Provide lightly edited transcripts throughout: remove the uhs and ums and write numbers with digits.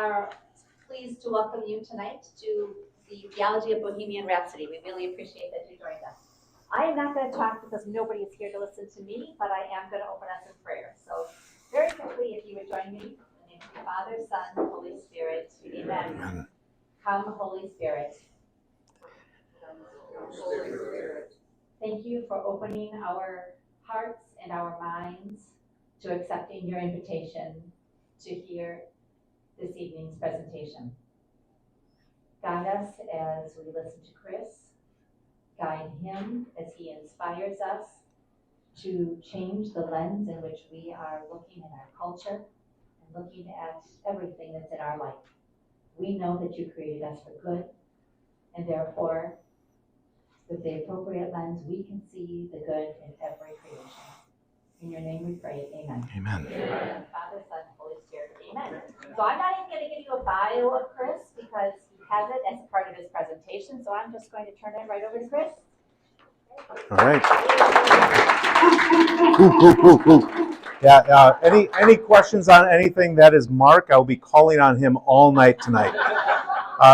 Are pleased to welcome you tonight to the Theology of Bohemian Rhapsody. We really appreciate that you joined us. I am not going to talk because nobody is here to listen to me, but I am going to open us in prayer. So very quickly, if you would join me, in the name of the Father, Son, Holy Spirit, Amen. Come, Holy Spirit. Holy Spirit. Thank you for opening our hearts and our minds to accepting your invitation to hear this evening's presentation. Guide us as we listen to Chris. Guide him as he inspires us to change the lens in which we are looking at our culture and looking at everything that's in our life. We know that you created us for good, and therefore, with the appropriate lens, we can see the good in every creation. In your name we pray, amen. Amen. Amen. Father, Son, Holy Spirit, amen. So I'm not even going to give you a bio of Chris because he has it as part of his presentation. So I'm just going to turn it right over to Chris. All right. Yeah. Any questions on anything that is Mark? I'll be calling on him all night tonight.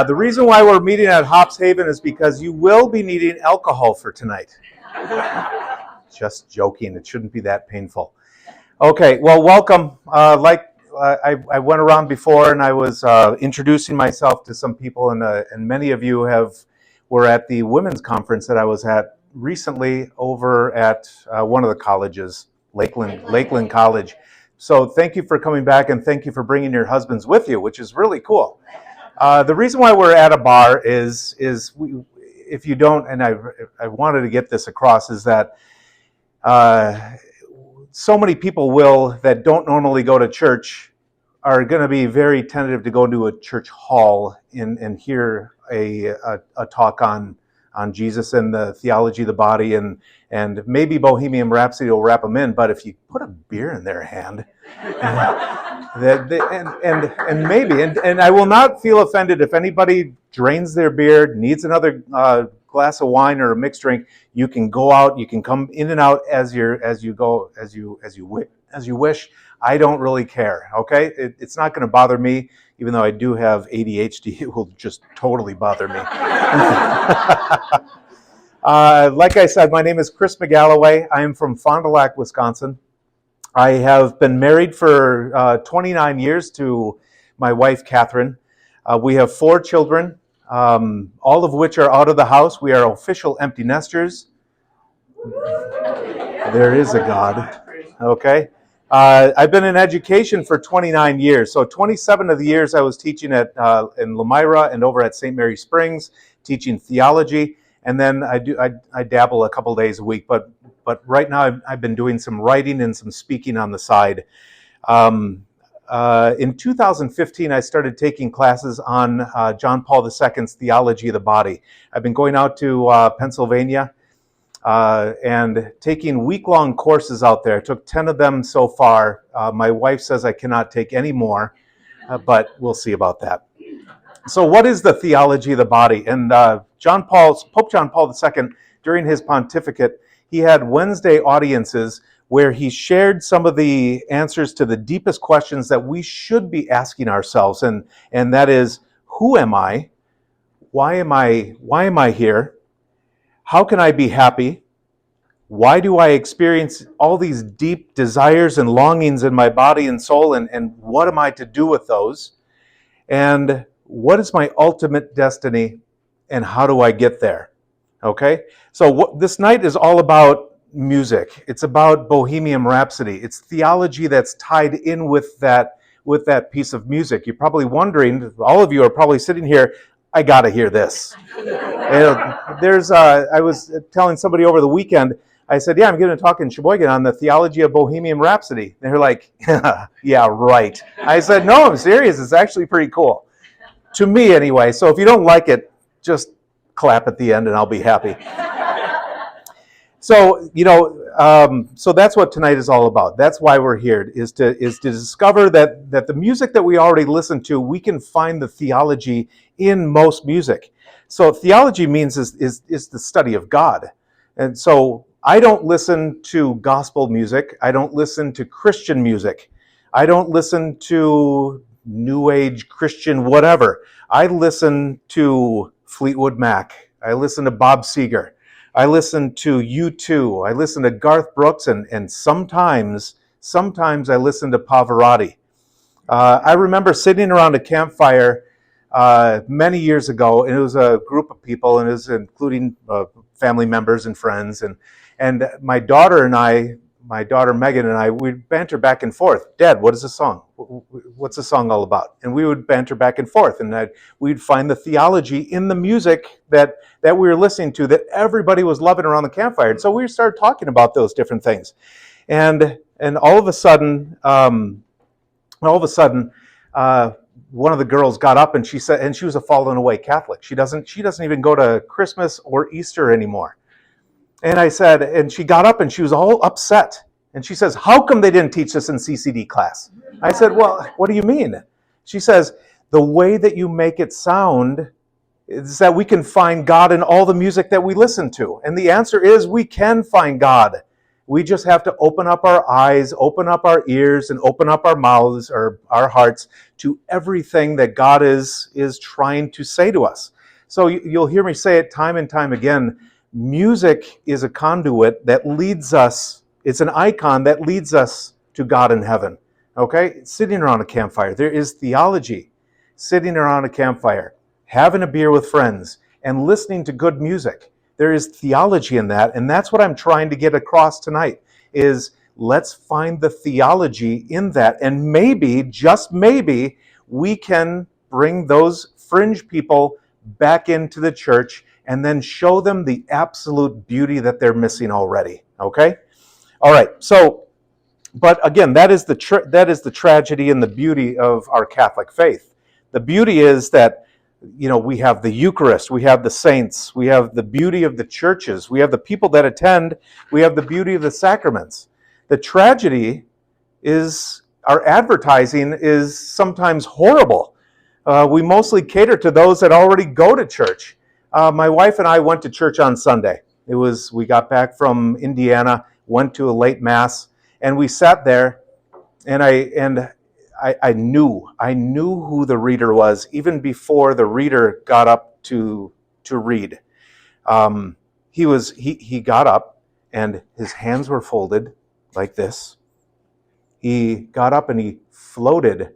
The reason why we're meeting at Hops Haven is because you will be needing alcohol for tonight. Just joking. It shouldn't be that painful. Okay. Well, welcome. I went around before and I was introducing myself to some people, and many of you were at the women's conference that I was at recently over at one of the colleges, Lakeland College. So thank you for coming back, and thank you for bringing your husbands with you, which is really cool. The reason why we're at a bar is if you don't, and I wanted to get this across, is that so many people that don't normally go to church are going to be very tentative to go into a church hall and hear a talk on Jesus and the theology of the body, and maybe Bohemian Rhapsody will wrap them in. But if you put a beer in their hand, and maybe, and I will not feel offended if anybody drains their beer, needs another glass of wine or a mixed drink. You can go out, you can come in and out as you wish. I don't really care. Okay, it's not going to bother me, even though I do have ADHD. It will just totally bother me. Like I said, my name is Chris McGalloway. I am from Fond du Lac, Wisconsin. I have been married for 29 years to my wife, Catherine. We have 4 children, all of which are out of the house. We are official empty nesters. There is a God. Okay. I've been in education for 29 years. So 27 of the years I was teaching in Lamira and over at St. Mary Springs, teaching theology. And then I dabble a couple days a week. But right now I've been doing some writing and some speaking on the side. In 2015, I started taking classes on John Paul II's Theology of the Body. I've been going out to Pennsylvania and taking week-long courses out there. I took 10 of them so far. My wife says I cannot take any more, but we'll see about that. So what is the theology of the body? And Pope John Paul II, during his pontificate, he had Wednesday audiences where he shared some of the answers to the deepest questions that we should be asking ourselves. And that is, who am I? Why am I here? How can I be happy? Why do I experience all these deep desires and longings in my body and soul? And what am I to do with those? And what is my ultimate destiny? And how do I get there? Okay? So this night is all about music. It's about Bohemian Rhapsody. It's theology that's tied in with that piece of music. You're probably wondering, all of you are probably sitting here, I gotta hear this. I was telling somebody over the weekend, I said, yeah, I'm going to talk in Sheboygan on the theology of Bohemian Rhapsody. And they're like, yeah, right. I said, no, I'm serious. It's actually pretty cool. To me, anyway. So if you don't like it, just clap at the end and I'll be happy. So, so that's what tonight is all about. That's why we're here, is to discover that the music that we already listen to, we can find the theology in most music. So theology means is the study of God. And so I don't listen to gospel music. I don't listen to Christian music. I don't listen to New Age, Christian, whatever. I listen to Fleetwood Mac. I listen to Bob Seger. I listen to U2. I listen to Garth Brooks, and sometimes I listen to Pavarotti. I remember sitting around a campfire many years ago, and it was a group of people, and it was including family members and friends, and my daughter Megan and I, we'd banter back and forth. Dad, what is the song? What's the song all about? And we would banter back and forth, and we'd find the theology in the music that we were listening to that everybody was loving around the campfire. And so we started talking about those different things, and all of a sudden, one of the girls got up and she said, and she was a fallen away Catholic. She doesn't even go to Christmas or Easter anymore. And I said, and she got up and she was all upset. And she says, how come they didn't teach this in CCD class? I said, well, what do you mean? She says, the way that you make it sound is that we can find God in all the music that we listen to. And the answer is we can find God. We just have to open up our eyes, open up our ears, and open up our mouths or our hearts to everything that God is trying to say to us. So you'll hear me say it time and time again. Music is a conduit that leads us, it's an icon that leads us to God in heaven. Okay? Sitting around a campfire. There is theology. Sitting around a campfire, having a beer with friends, and listening to good music. There is theology in that, and that's what I'm trying to get across tonight, is let's find the theology in that, and maybe, just maybe, we can bring those fringe people back into the church and then show them the absolute beauty that they're missing already, okay? All right, so, but again, that is the tragedy and the beauty of our Catholic faith. The beauty is that we have the Eucharist, we have the saints, we have the beauty of the churches, we have the people that attend, we have the beauty of the sacraments. The tragedy is our advertising is sometimes horrible. We mostly cater to those that already go to church. My wife and I went to church on Sunday. We got back from Indiana, went to a late mass, and we sat there, and I knew who the reader was even before the reader got up to read. He got up and his hands were folded like this. He got up and he floated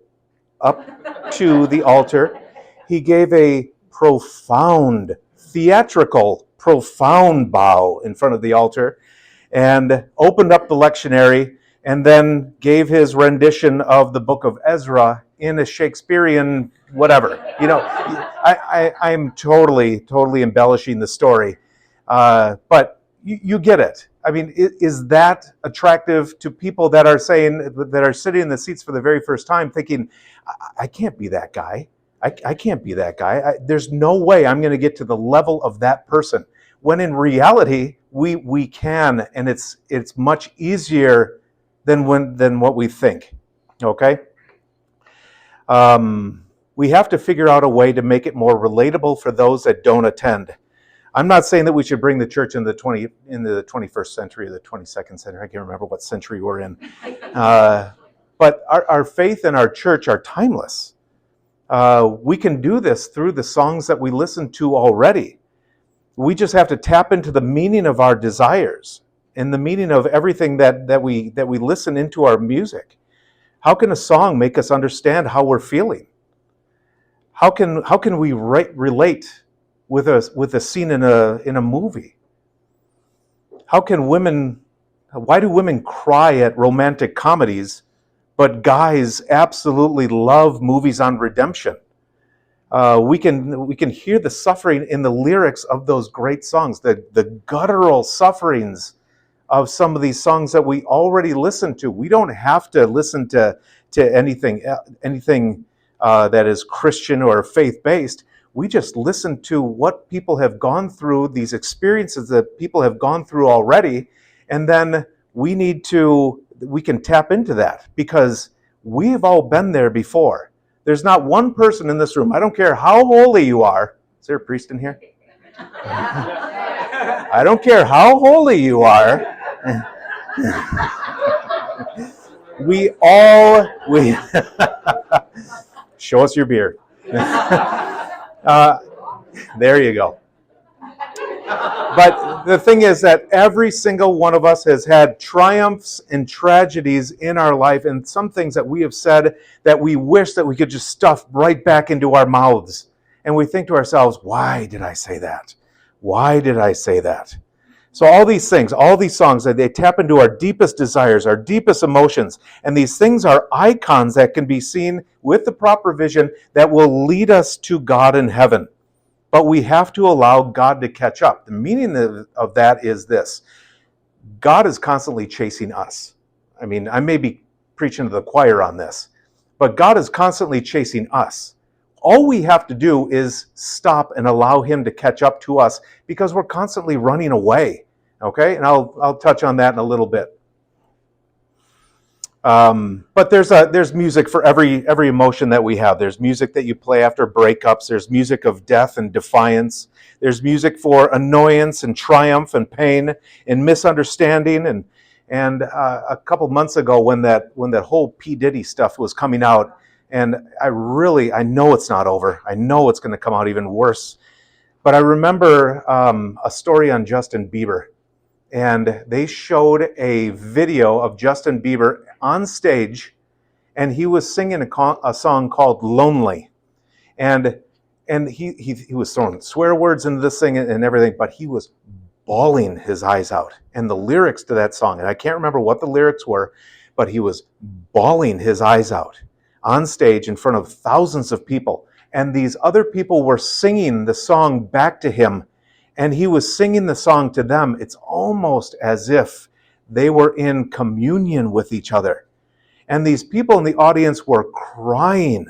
up to the altar. He gave a profound, theatrical, profound bow in front of the altar and opened up the lectionary and then gave his rendition of the book of Ezra in a Shakespearean whatever. I'm totally embellishing the story. But you get it. I mean, is that attractive to people that are sitting in the seats for the very first time thinking, I can't be that guy. I can't be that guy. There's no way I'm going to get to the level of that person. When in reality, we can, and it's much easier than what we think. Okay? We have to figure out a way to make it more relatable for those that don't attend. I'm not saying that we should bring the church in the 21st century or the 22nd century. I can't remember what century we're in. But our faith and our church are timeless. We can do this through the songs that we listen to already. We just have to tap into the meaning of our desires and the meaning of everything that we listen into our music. How can a song make us understand how we're feeling? How can we relate with a scene in a movie? Why do women cry at romantic comedies, but guys absolutely love movies on redemption? We can hear the suffering in the lyrics of those great songs, the guttural sufferings of some of these songs that we already listen to. We don't have to listen to anything that is Christian or faith-based. We just listen to what people have gone through, these experiences that people have gone through already, and then we can tap into that because we've all been there before. There's not one person in this room, I don't care how holy you are. Is there a priest in here? I don't care how holy you are. we Show us your beard. There you go. But the thing is that every single one of us has had triumphs and tragedies in our life, and some things that we have said that we wish that we could just stuff right back into our mouths. And we think to ourselves, why did I say that? Why did I say that? So all these things, all these songs, they tap into our deepest desires, our deepest emotions. And these things are icons that can be seen with the proper vision that will lead us to God in heaven. But we have to allow God to catch up. The meaning of that is this. God is constantly chasing us. I mean, I may be preaching to the choir on this, but God is constantly chasing us. All we have to do is stop and allow him to catch up to us because we're constantly running away. Okay? And I'll touch on that in a little bit. But there's music for every emotion that we have. There's music that you play after breakups. There's music of death and defiance. There's music for annoyance and triumph and pain and misunderstanding. And a couple months ago, when that whole P. Diddy stuff was coming out, and I know it's not over. I know it's going to come out even worse. But I remember a story on Justin Bieber. And they showed a video of Justin Bieber on stage, and he was singing a song called Lonely. And he was throwing swear words into this thing and everything, but he was bawling his eyes out. And the lyrics to that song, and I can't remember what the lyrics were, but he was bawling his eyes out on stage in front of thousands of people. And these other people were singing the song back to him, and he was singing the song to them. It's almost as if they were in communion with each other. And these people in the audience were crying.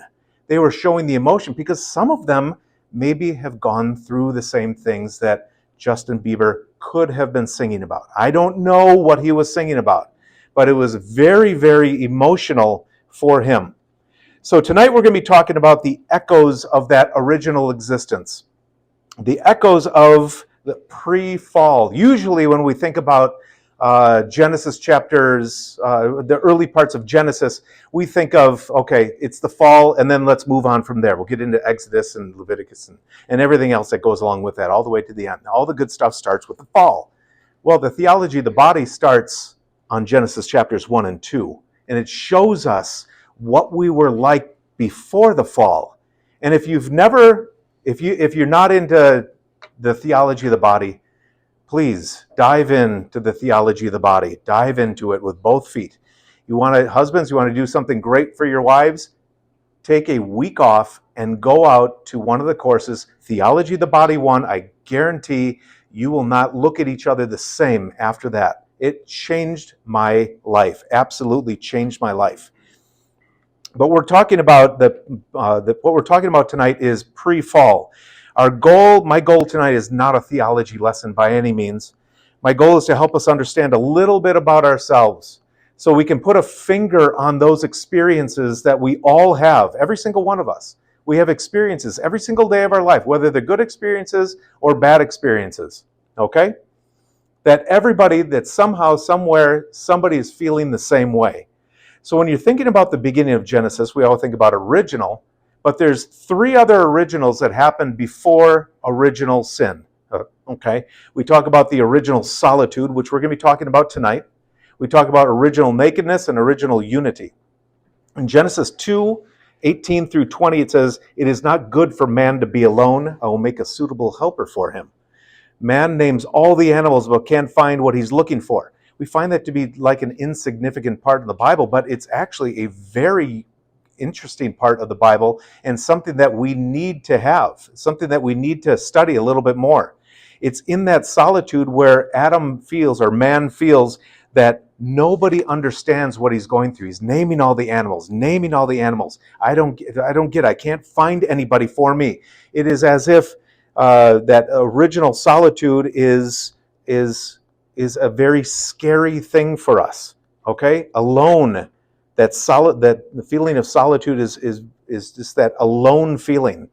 They were showing the emotion because some of them maybe have gone through the same things that Justin Bieber could have been singing about. I don't know what he was singing about, but it was very, very emotional for him. So tonight we're going to be talking about the echoes of that original existence. The echoes of the pre-fall. Usually when we think about Genesis chapters, the early parts of Genesis, we think of, okay, it's the fall, and then let's move on from there. We'll get into Exodus and Leviticus and everything else that goes along with that, all the way to the end. All the good stuff starts with the fall. Well, the theology of the body starts on Genesis chapters 1 and 2, and it shows us what we were like before the fall. And if you're not into the theology of the body, please dive into the theology of the body. Dive into it with both feet. Husbands, you want to do something great for your wives? Take a week off and go out to one of the courses, Theology of the Body 1. I guarantee you will not look at each other the same after that. It changed my life. Absolutely changed my life. But we're talking about what we're talking about tonight is pre-fall. My goal tonight is not a theology lesson by any means. My goal is to help us understand a little bit about ourselves so we can put a finger on those experiences that we all have, every single one of us. We have experiences every single day of our life, whether they're good experiences or bad experiences, okay? That somehow, somewhere, somebody is feeling the same way. So when you're thinking about the beginning of Genesis, we all think about original, but there's 3 other originals that happened before original sin. Okay? We talk about the original solitude, which we're going to be talking about tonight. We talk about original nakedness and original unity. In Genesis 2:18 through 20, it says, "It is not good for man to be alone. I will make a suitable helper for him." Man names all the animals but can't find what he's looking for. We find that to be like an insignificant part of the Bible, but it's actually a very interesting part of the Bible and something that we need to have, something that we need to study a little bit more. It's in that solitude where man feels that nobody understands what he's going through. He's naming all the animals. I can't find anybody for me. It is as if that original solitude is a very scary thing for us. Okay, alone. That the feeling of solitude is just that alone feeling.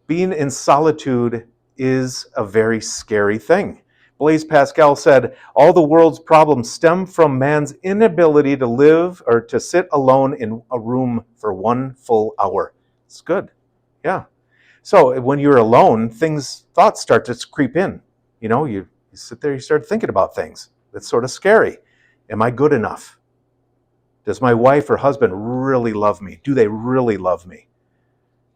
Being in solitude is a very scary thing Blaise Pascal said, all the world's problems stem from man's inability to live or to sit alone in a room for 1 full hour. It's good. Yeah. So when you're alone, thoughts start to creep in. You sit there, you start thinking about things. It's sort of scary. Am I good enough? Does my wife or husband really love me? Do they really love me?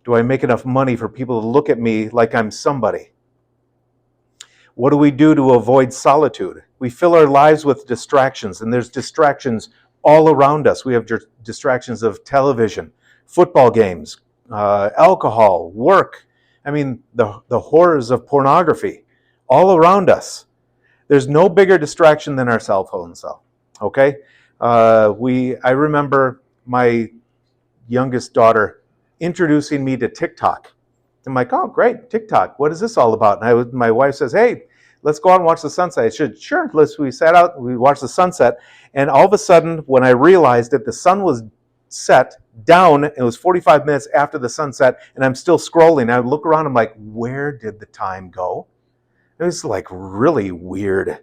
Do I make enough money for people to look at me like I'm somebody? What do we do to avoid solitude? We fill our lives with distractions, and there's distractions all around us. We have distractions of television, football games, alcohol, work. I mean, the horrors of pornography all around us. There's no bigger distraction than our cell phones, though. Okay, I remember my youngest daughter introducing me to TikTok. I'm like, oh, great, TikTok. What is this all about? And my wife says, hey, let's go out and watch the sunset. I said, sure. We sat out, we watched the sunset. And all of a sudden, when I realized that the sun was set down, it was 45 minutes after the sunset, and I'm still scrolling. I look around, I'm like, where did the time go? It was like really weird.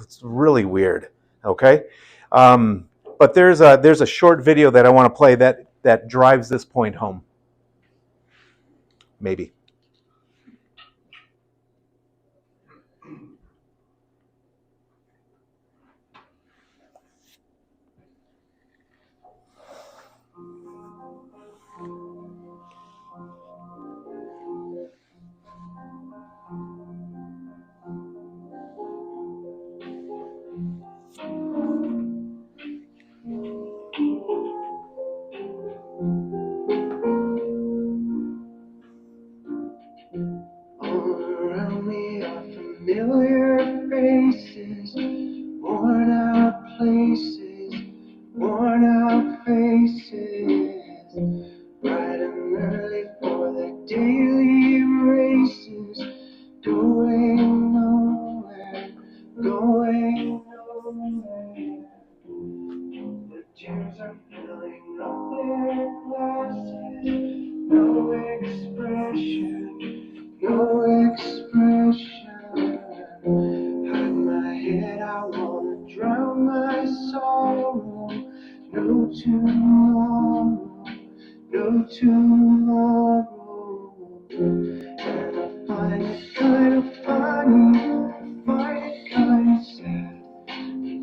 It's really weird, okay? But there's a short video that I want to play that drives this point home. Maybe. Around me are familiar faces, worn out places, worn out faces, bright and early for the daily races, going nowhere, going nowhere. The tears are filling up their glasses, no expression. No expression. Hide my head, I wanna drown my sorrow. No tomorrow, no tomorrow. And I find it kind of funny, I find it kind of sad.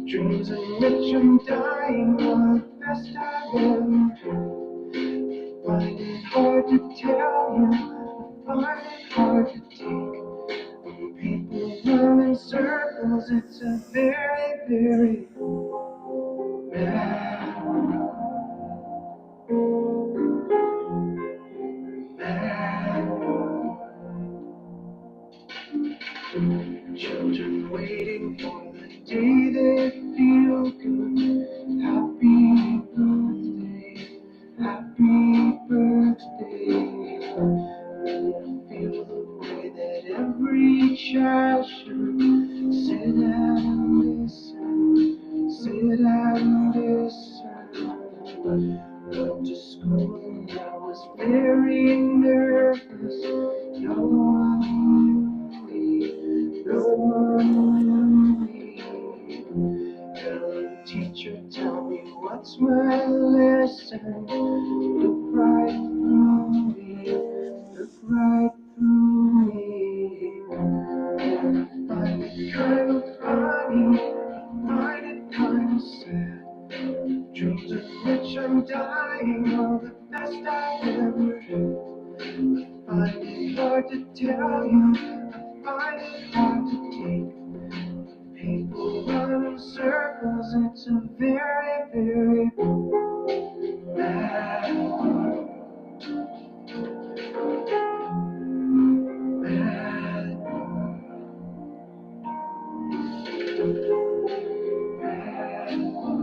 Dreams in which I'm dying are the best I've ever had. Find it hard to tell you, find it hard to take. When people run in circles, it's a very, very bad world. Children waiting for the day they feel good. Happy birthday, happy birthday. And feel the way that every child should sit and listen, sit and listen. Went to school and I was very nervous. No one knew me, no one knew me. Hello, teacher, tell me what's my lesson. Look right through me, look right through me. And I find it kind of funny, I find it kind of sad. Dreams of which I'm dying are the best I've ever had. I find it hard to tell you, I find it hard to take. People run in circles, it's a very, very bad world. Bad world. Bad world.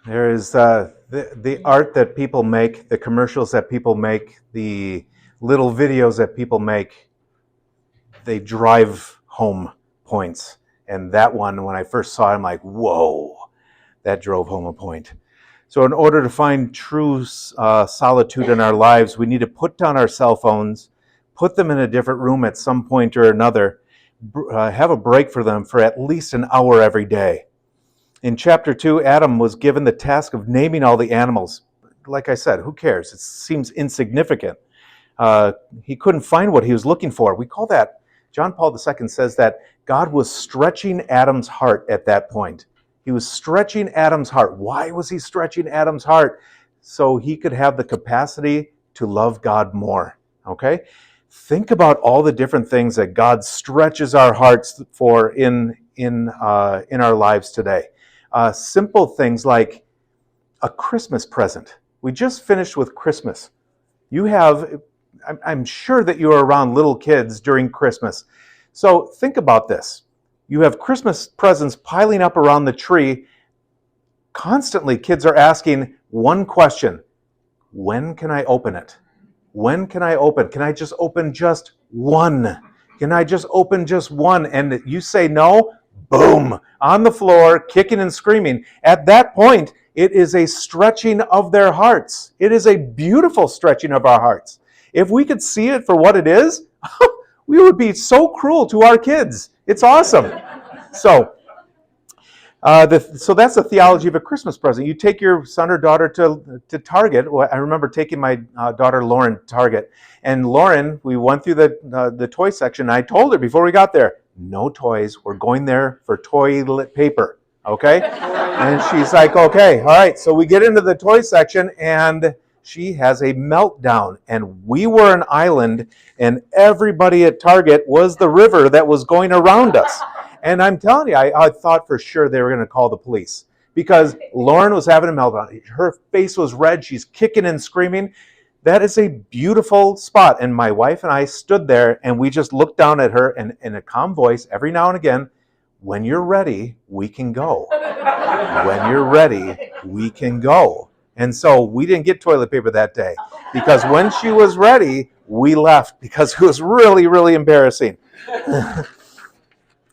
There is the art that people make, the commercials that people make, the little videos that people make. They drive home points. And that one, when I first saw it, I'm like, whoa, that drove home a point. So in order to find true solitude in our lives, we need to put down our cell phones, put them in a different room at some point or another, have a break for them for at least an hour every day. In chapter 2, Adam was given the task of naming all the animals. Like I said, who cares? It seems insignificant. He couldn't find what he was looking for. We call that, John Paul II says that God was stretching Adam's heart at that point. He was stretching Adam's heart. Why was he stretching Adam's heart? So he could have the capacity to love God more. Okay? Think about all the different things that God stretches our hearts for in our lives today. Simple things like a Christmas present. We just finished with Christmas. I'm sure that you are around little kids during Christmas. So think about this. You have Christmas presents piling up around the tree. Constantly, kids are asking one question. When can I open it? When can I open? Can I just open just one? Can I just open just one? And you say no, boom, on the floor, kicking and screaming. At that point, it is a stretching of their hearts. It is a beautiful stretching of our hearts. If we could see it for what it is, we would be so cruel to our kids. It's awesome. So that's the theology of a Christmas present. You take your son or daughter to Target. Well, I remember taking my daughter Lauren to Target. And Lauren, we went through the toy section. I told her before we got there, no toys. We're going there for toilet paper. Okay? And she's like, okay, all right. So we get into the toy section, and she has a meltdown. And we were an island, and everybody at Target was the river that was going around us. And I'm telling you, I thought for sure they were going to call the police because Lauren was having a meltdown. Her face was red. She's kicking and screaming. That is a beautiful spot. And my wife and I stood there, and we just looked down at her, and in a calm voice, every now and again, when you're ready, we can go. When you're ready, we can go. And so we didn't get toilet paper that day because when she was ready, we left because it was really, really embarrassing.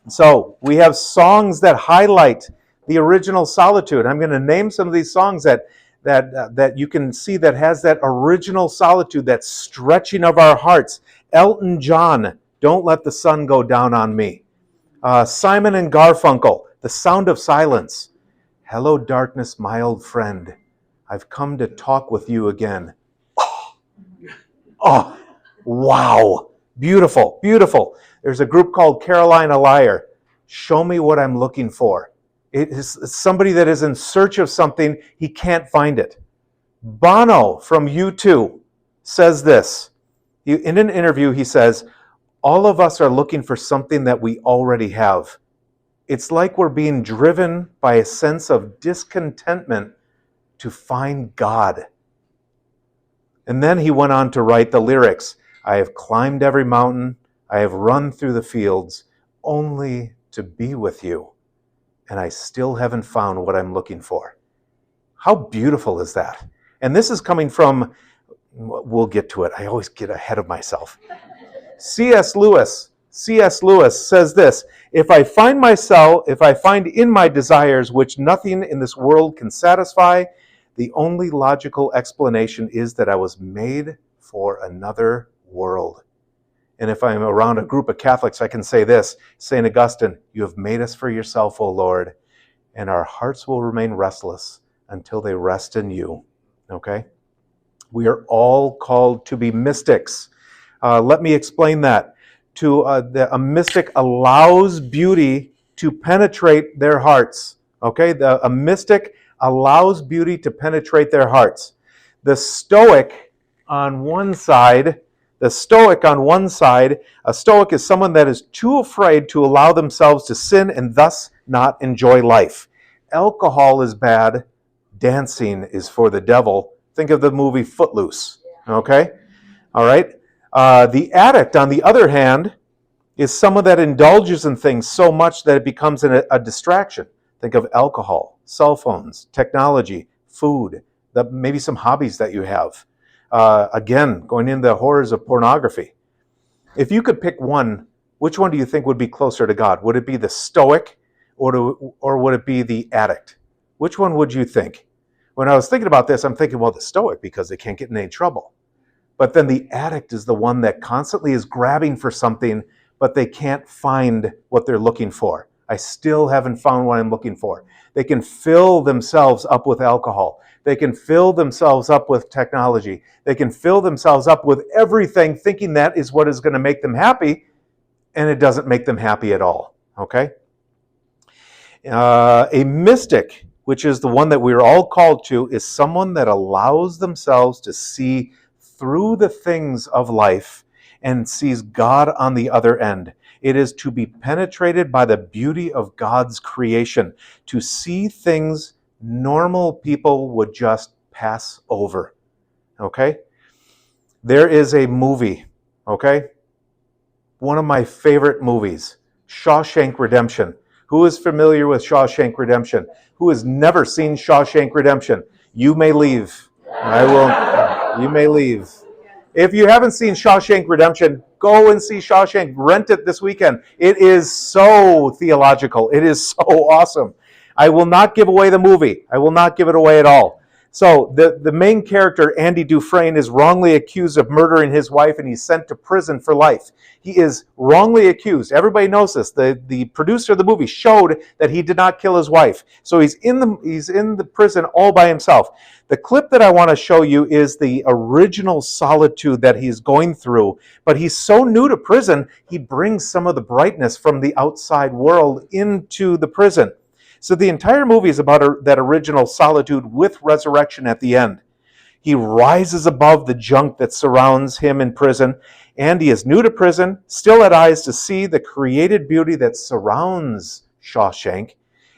So we have songs that highlight the original solitude. I'm going to name some of these songs that you can see that has that original solitude, that stretching of our hearts. Elton John, Don't Let the Sun Go Down on Me. Simon and Garfunkel, The Sound of Silence. Hello, darkness, my old friend. I've come to talk with you again. Oh, wow. Beautiful, beautiful. There's a group called Caroline a Liar. Show me what I'm looking for. It is somebody that is in search of something, he can't find it. Bono from U2 says this. In an interview, he says, all of us are looking for something that we already have. It's like we're being driven by a sense of discontentment to find God. And then he went on to write the lyrics. I have climbed every mountain. I have run through the fields only to be with you. And I still haven't found what I'm looking for. How beautiful is that? And this is coming from, we'll get to it. I always get ahead of myself. C.S. Lewis says this, if I find in my desires which nothing in this world can satisfy, the only logical explanation is that I was made for another world. And if I'm around a group of Catholics, I can say this, St. Augustine, you have made us for yourself, O Lord, and our hearts will remain restless until they rest in you. Okay? We are all called to be mystics. Let me explain that. A mystic allows beauty to penetrate their hearts. Okay? A mystic allows beauty to penetrate their hearts. The Stoic on one side, a Stoic is someone that is too afraid to allow themselves to sin and thus not enjoy life. Alcohol is bad. Dancing is for the devil. Think of the movie Footloose. Okay? All right? The addict, on the other hand, is someone that indulges in things so much that it becomes a distraction. Think of alcohol, cell phones, technology, food, maybe some hobbies that you have. Again, going into the horrors of pornography. If you could pick one, which one do you think would be closer to God? Would it be the stoic or would it be the addict? Which one would you think? When I was thinking about this, I'm thinking, well, the stoic, because they can't get in any trouble. But then the addict is the one that constantly is grabbing for something, but they can't find what they're looking for. I still haven't found what I'm looking for. They can fill themselves up with alcohol. They can fill themselves up with technology. They can fill themselves up with everything, thinking that is what is going to make them happy, and it doesn't make them happy at all. Okay? A mystic, which is the one that we're all called to, is someone that allows themselves to see through the things of life and sees God on the other end. It is to be penetrated by the beauty of God's creation, to see things normal people would just pass over. Okay? There is a movie, okay? One of my favorite movies, Shawshank Redemption. Who is familiar with Shawshank Redemption? Who has never seen Shawshank Redemption? You may leave. I will. You may leave. If you haven't seen Shawshank Redemption, go and see Shawshank. Rent it this weekend. It is so theological. It is so awesome. I will not give away the movie. I will not give it away at all. So the main character, Andy Dufresne, is wrongly accused of murdering his wife, and he's sent to prison for life. He is wrongly accused. Everybody knows this. The producer of the movie showed that he did not kill his wife. So he's in the prison all by himself. The clip that I want to show you is the original solitude that he's going through. But he's so new to prison, he brings some of the brightness from the outside world into the prison. So the entire movie is about that original solitude with resurrection at the end. He rises above the junk that surrounds him in prison. Andy is new to prison, still had eyes to see the created beauty that surrounds Shawshank.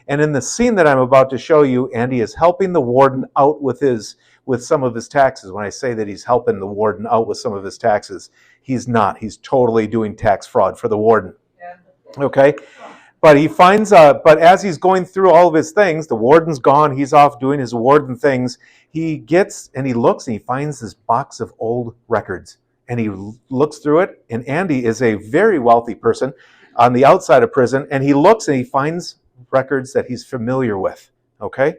And in the scene that I'm about to show you, Andy is helping the warden out with some of his taxes. When I say that he's helping the warden out with some of his taxes, he's not. He's totally doing tax fraud for the warden. Okay? But he finds, but as he's going through all of his things, the warden's gone, he's off doing his warden things. He gets and he looks and he finds this box of old records. And he looks through it, and Andy is a very wealthy person on the outside of prison, and he looks and he finds records that he's familiar with, okay?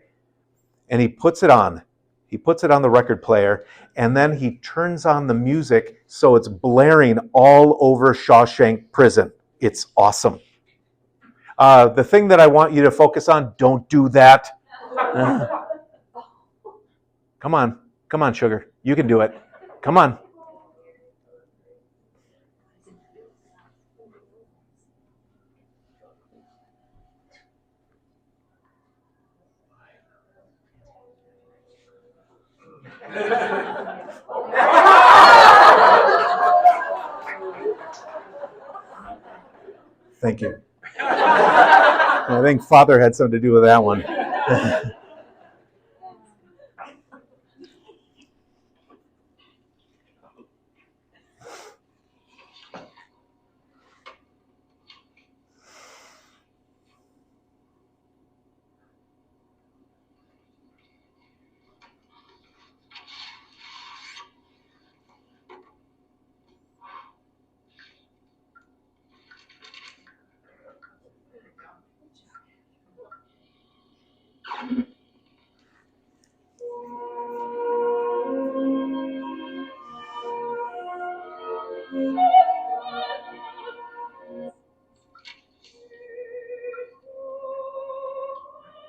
And he puts it on. He puts it on the record player, and then he turns on the music so it's blaring all over Shawshank Prison. It's awesome. The thing that I want you to focus on, don't do that. Come on, sugar. You can do it. Come on. Thank you. I think Father had something to do with that one.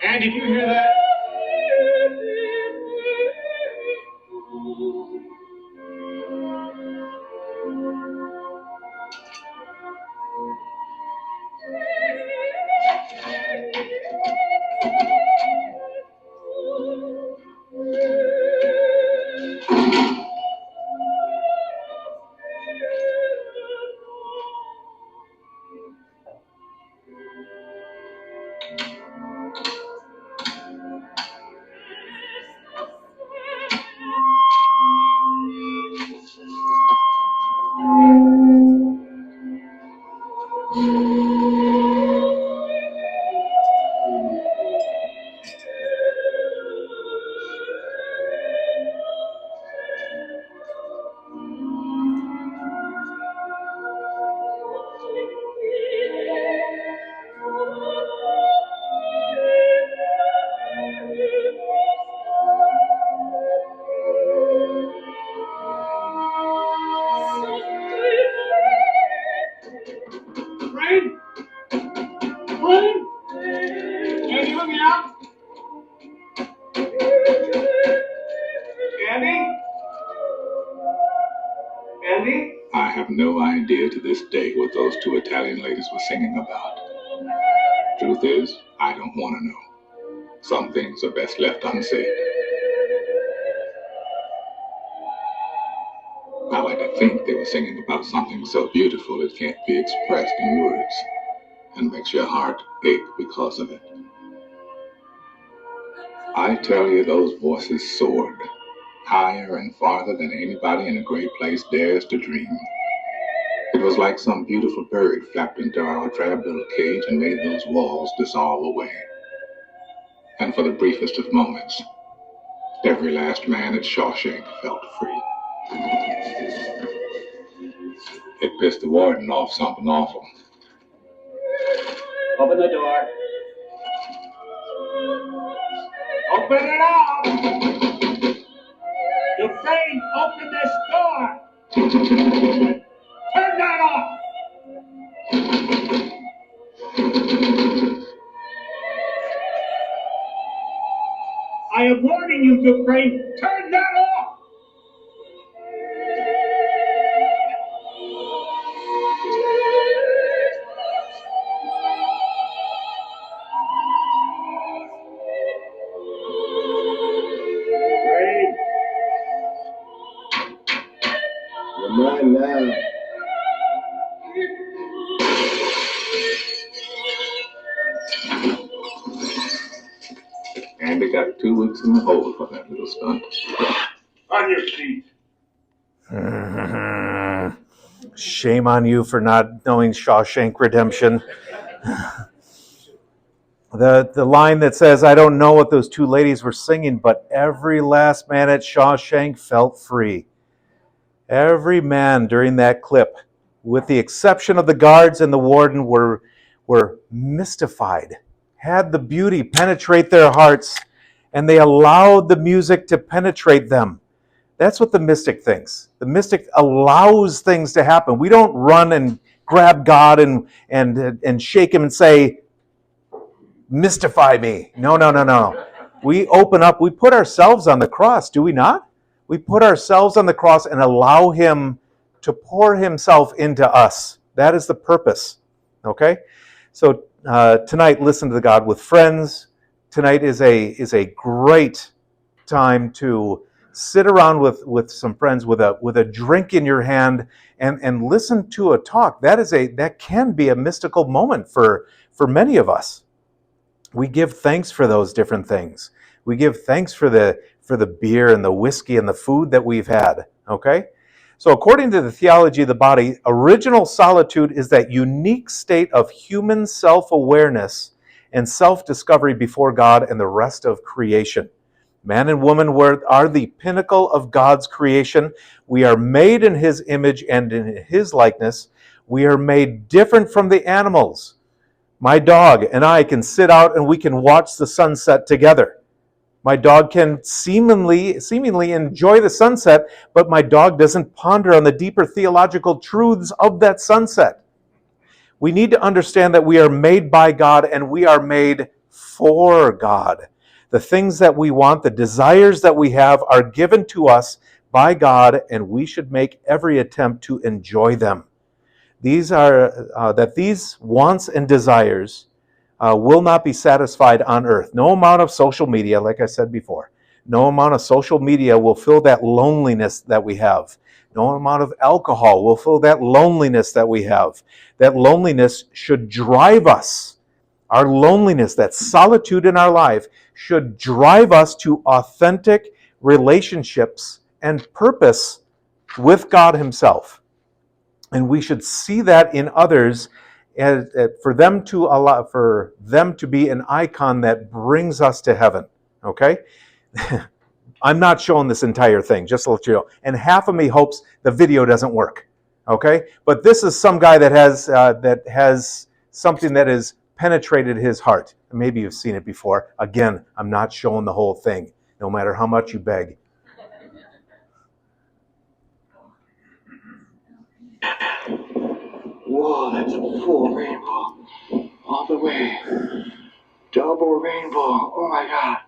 Andy, do you hear that? I have no idea to this day what those two Italian ladies were singing about. Truth is, I don't want to know. Some things are best left unsaid. I like to think they were singing about something so beautiful it can't be expressed in words, and makes your heart ache because of it. I tell you, those voices soared, higher and farther than anybody in a great place dares to dream. It was like some beautiful bird flapped into our drab little cage and made those walls dissolve away. And for the briefest of moments, every last man at Shawshank felt free. It pissed the warden off something awful. Open the door. Open it up! Dufresne, open this door! Turn that off! I am warning you, Dufresne, turn that off! Dufresne! You're mine now. Andy got 2 weeks in the hole for that little stunt. On your feet. Shame on you for not knowing Shawshank Redemption. The line that says, I don't know what those two ladies were singing, but every last man at Shawshank felt free. Every man during that clip, with the exception of the guards and the warden, were mystified, had the beauty penetrate their hearts, and they allowed the music to penetrate them. That's what the mystic thinks. The mystic allows things to happen. We don't run and grab God and shake him and say, mystify me. No. We open up, we put ourselves on the cross, do we not? We put ourselves on the cross and allow him to pour himself into us. That is the purpose. Okay? So tonight, listen to God with friends. Tonight is a great time to sit around with some friends with a drink in your hand and listen to a talk. That can be a mystical moment for many of us. We give thanks for those different things. We give thanks for the beer and the whiskey and the food that we've had. Okay? So according to the Theology of the Body, original solitude is that unique state of human self-awareness and self-discovery before God and the rest of creation. Man and woman are the pinnacle of God's creation. We are made in his image and in his likeness. We are made different from the animals. My dog and I can sit out and we can watch the sunset together. My dog can seemingly enjoy the sunset, but my dog doesn't ponder on the deeper theological truths of that sunset. We need to understand that we are made by God and we are made for God. The things that we want, the desires that we have are given to us by God, and we should make every attempt to enjoy them. These wants and desires will not be satisfied on earth. No amount of social media, like I said before, no amount of social media will fill that loneliness that we have. No amount of alcohol will fill that loneliness that we have. That loneliness should drive us. Our loneliness, that solitude in our life, should drive us to authentic relationships and purpose with God himself. And we should see that in others for them to be an icon that brings us to heaven. Okay? I'm not showing this entire thing, just to let you know. And half of me hopes the video doesn't work. Okay? But this is some guy that has something that has penetrated his heart. Maybe you've seen it before. Again, I'm not showing the whole thing, no matter how much you beg. Whoa, that's a full rainbow. All the way. Double rainbow. Oh my God.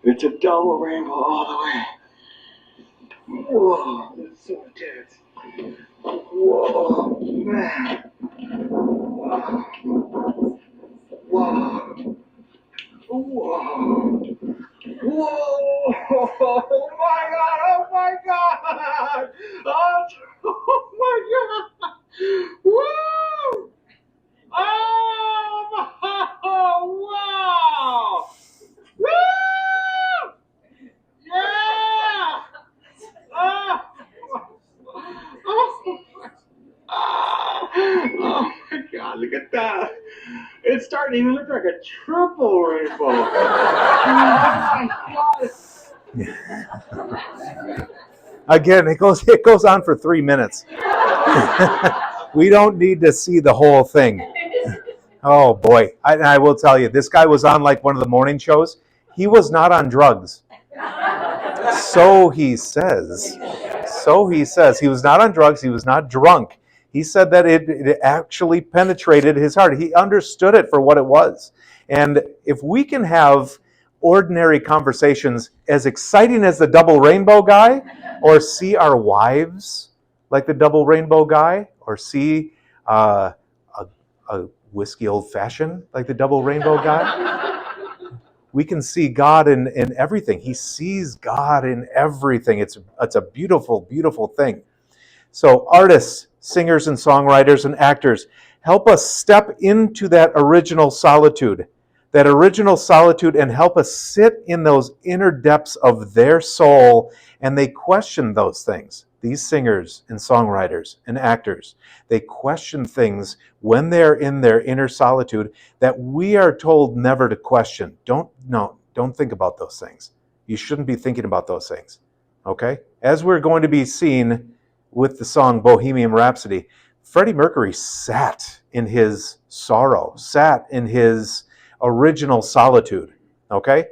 It's a double rainbow all the way. Whoa, that's so intense. Whoa, man. Wow. Whoa. Whoa. Whoa! Oh my God! Oh my God! Oh my God! Woo! Oh wow! Woo! Yeah! Oh, oh my God! Look at that! It's starting to even look like a triple rainbow. Oh my God! Again, it goes on for 3 minutes. We don't need to see the whole thing. Oh boy, I will tell you, this guy was on like one of the morning shows. He was not on drugs. So he says. So he says. He was not on drugs. He was not drunk. He said that it actually penetrated his heart. He understood it for what it was. And if we can have ordinary conversations as exciting as the double rainbow guy, or see our wives like the double rainbow guy, or see a whiskey old fashioned like the double rainbow guy, we can see God in everything. He sees God in everything. It's a beautiful, beautiful thing. So artists, singers and songwriters and actors, help us step into that original solitude and help us sit in those inner depths of their soul, and they question those things. These singers and songwriters and actors, they question things when they're in their inner solitude that we are told never to question. Don't think about those things. You shouldn't be thinking about those things. Okay? As we're going to be seeing with the song Bohemian Rhapsody, Freddie Mercury sat in his sorrow, sat in his original solitude. Okay?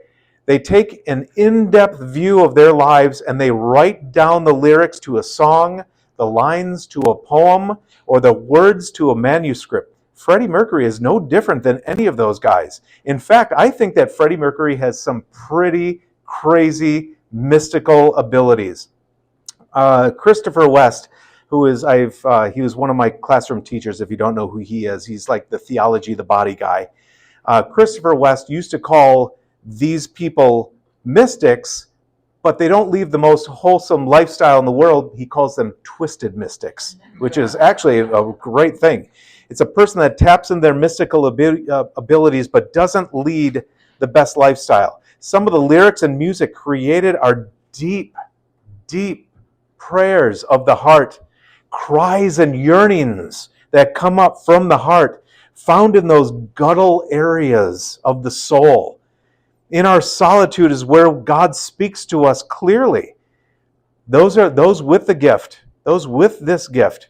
They take an in-depth view of their lives and they write down the lyrics to a song, the lines to a poem, or the words to a manuscript. Freddie Mercury is no different than any of those guys. In fact, I think that Freddie Mercury has some pretty crazy mystical abilities. Christopher West, who is he was one of my classroom teachers. If you don't know who he is, he's like the Theology of the Body guy. Christopher West used to call these people mystics, but they don't lead the most wholesome lifestyle in the world. He calls them twisted mystics, which is actually a great thing. It's a person that taps in their mystical abilities, but doesn't lead the best lifestyle. Some of the lyrics and music created are deep, deep prayers of the heart, cries and yearnings that come up from the heart, found in those guttural areas of the soul. In our solitude is where God speaks to us clearly. Those with the gift, those with this gift,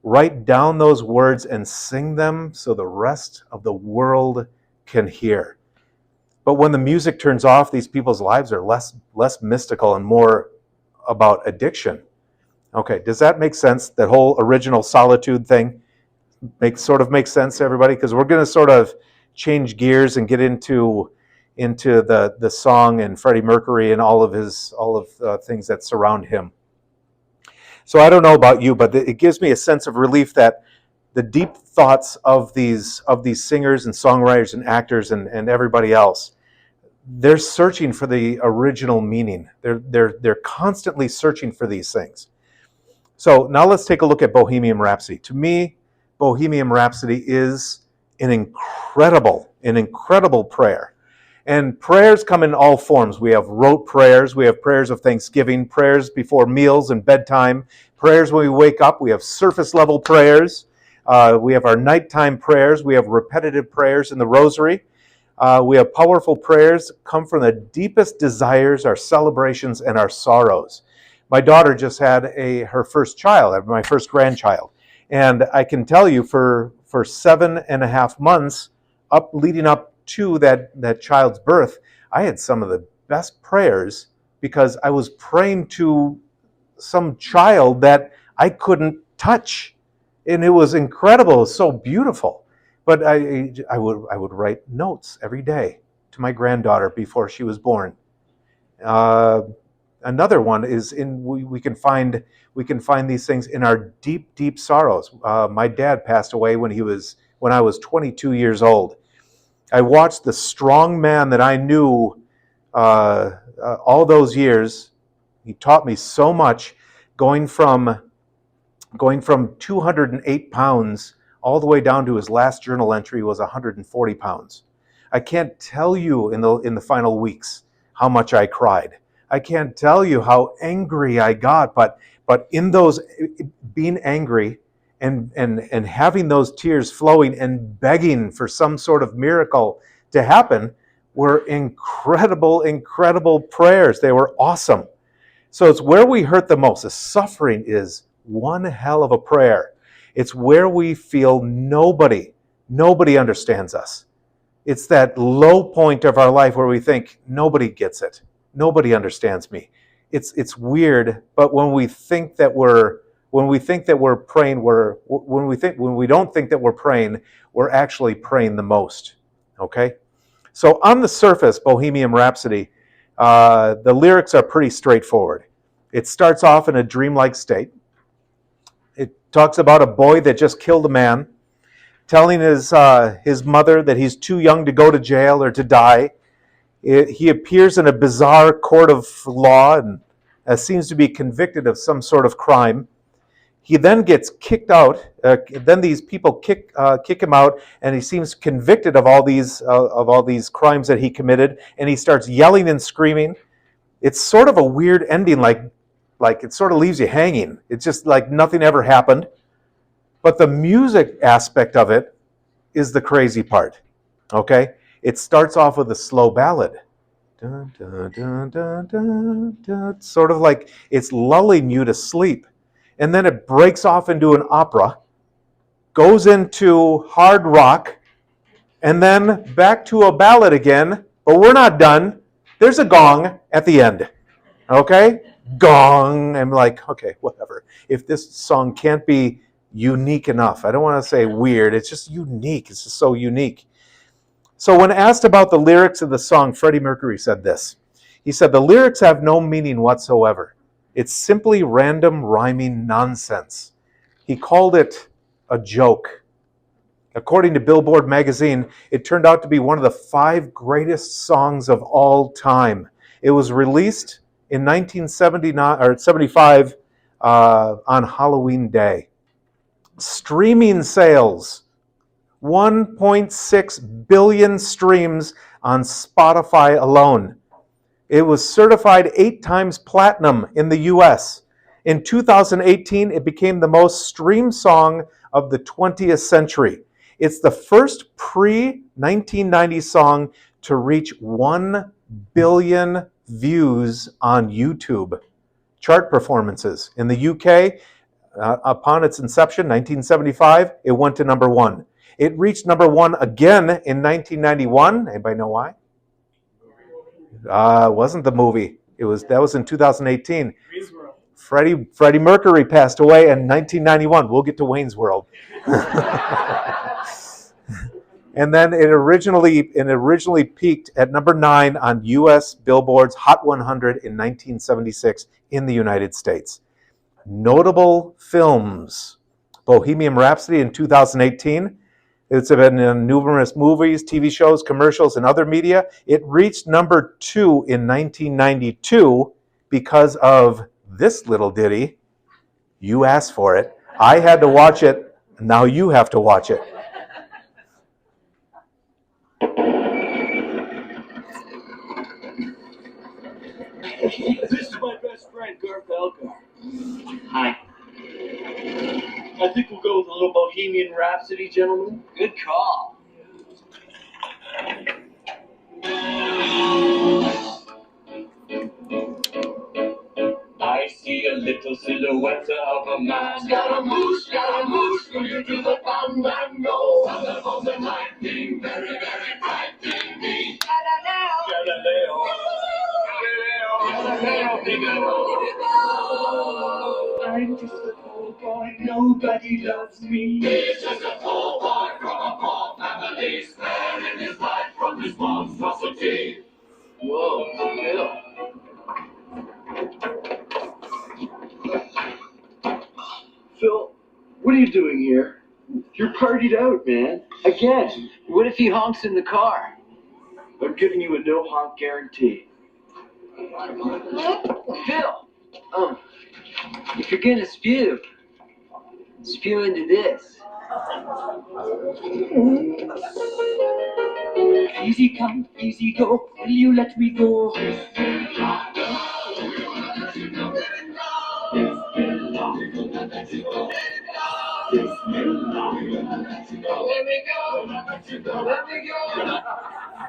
write down those words and sing them so the rest of the world can hear. But when the music turns off, these people's lives are less mystical and more about addiction. Okay, does that make sense? That whole original solitude thing makes sense to everybody? Because we're going to sort of change gears and get into the song and Freddie Mercury and all of the things that surround him. So I don't know about you, but it gives me a sense of relief that the deep thoughts of these singers and songwriters and actors and everybody else, they're searching for the original meaning. They're constantly searching for these things. So now let's take a look at Bohemian Rhapsody. To me, Bohemian Rhapsody is an incredible prayer. And prayers come in all forms. We have rote prayers, we have prayers of thanksgiving, prayers before meals and bedtime, prayers when we wake up, we have surface level prayers, we have our nighttime prayers, we have repetitive prayers in the rosary, we have powerful prayers that come from the deepest desires, our celebrations, and our sorrows. My daughter just had her first child, my first grandchild. And I can tell you for 7.5 months leading up to that child's birth, I had some of the best prayers because I was praying to some child that I couldn't touch. And it was incredible. It was so beautiful. But I would write notes every day to my granddaughter before she was born. Another one is we can find these things in our deep sorrows. My dad passed away when I was 22 years old. I watched the strong man that I knew all those years. He taught me so much, going from 208 pounds all the way down to his last journal entry was 140 pounds. I can't tell you in the final weeks how much I cried. I can't tell you how angry I got, but in those, being angry and having those tears flowing and begging for some sort of miracle to happen were incredible prayers. They were awesome. So it's where we hurt the most. The suffering is one hell of a prayer. It's where we feel nobody understands us. It's that low point of our life where we think nobody gets it. Nobody understands me. It's weird, but when we think that we're praying, when we don't think that we're praying, we're actually praying the most. Okay? So on the surface, Bohemian Rhapsody, the lyrics are pretty straightforward. It starts off in a dreamlike state. It talks about a boy that just killed a man, telling his mother that he's too young to go to jail or to die. He appears in a bizarre court of law and seems to be convicted of some sort of crime. He then gets kicked out. Then these people kick him out, and he seems convicted of all these crimes that he committed. And he starts yelling and screaming. It's sort of a weird ending, like it sort of leaves you hanging. It's just like nothing ever happened. But the music aspect of it is the crazy part. Okay, it starts off with a slow ballad. Dun, dun, dun, dun, dun, dun. Sort of like it's lulling you to sleep. And then it breaks off into an opera, goes into hard rock, and then back to a ballad again, but we're not done. There's a gong at the end, okay? Gong. I'm like, okay, whatever. If this song can't be unique enough, I don't want to say weird, it's just unique. It's just so unique. So when asked about the lyrics of the song, Freddie Mercury said this. He said, the lyrics have no meaning whatsoever. It's simply random rhyming nonsense. He called it a joke. According to Billboard magazine, it turned out to be one of the 5 greatest songs of all time. It was released in 1979 or 75 on Halloween Day. Streaming sales, 1.6 billion streams on Spotify alone. It was certified 8 times platinum in the US. In 2018, it became the most streamed song of the 20th century. It's the first pre-1990 song to reach 1 billion views on YouTube. Chart performances. In the UK, upon its inception, 1975, it went to number 1. It reached number 1 again in 1991. Anybody know why? It wasn't the movie. That was in 2018. Freddie Mercury passed away in 1991. We'll get to Wayne's World. And then it originally peaked at number 9 on U.S. Billboard's Hot 100 in 1976 in the United States. Notable films: Bohemian Rhapsody in 2018. It's been in numerous movies, TV shows, commercials, and other media. It reached number 2 in 1992 because of this little ditty. You asked for it. I had to watch it. Now you have to watch it. This is my best friend, Garth Elgar. Hi. I think we'll go with a little Bohemian Rhapsody, gentlemen. Good call. I see a little silhouette of a man. Scaramouche, will you do the fandango? Thunderbolt and lightning, very, very frightening me. Galileo, Figaro. I'm just a poor boy, nobody loves me. He's just a poor boy from a poor family, sparing his life from this monstrosity. Whoa, Bill. Phil, what are you doing here? You're partied out, man. Again. What if he honks in the car? I'm giving you a no honk guarantee. Phil! If you're gonna spew into this. Easy come, easy go, will you let me go?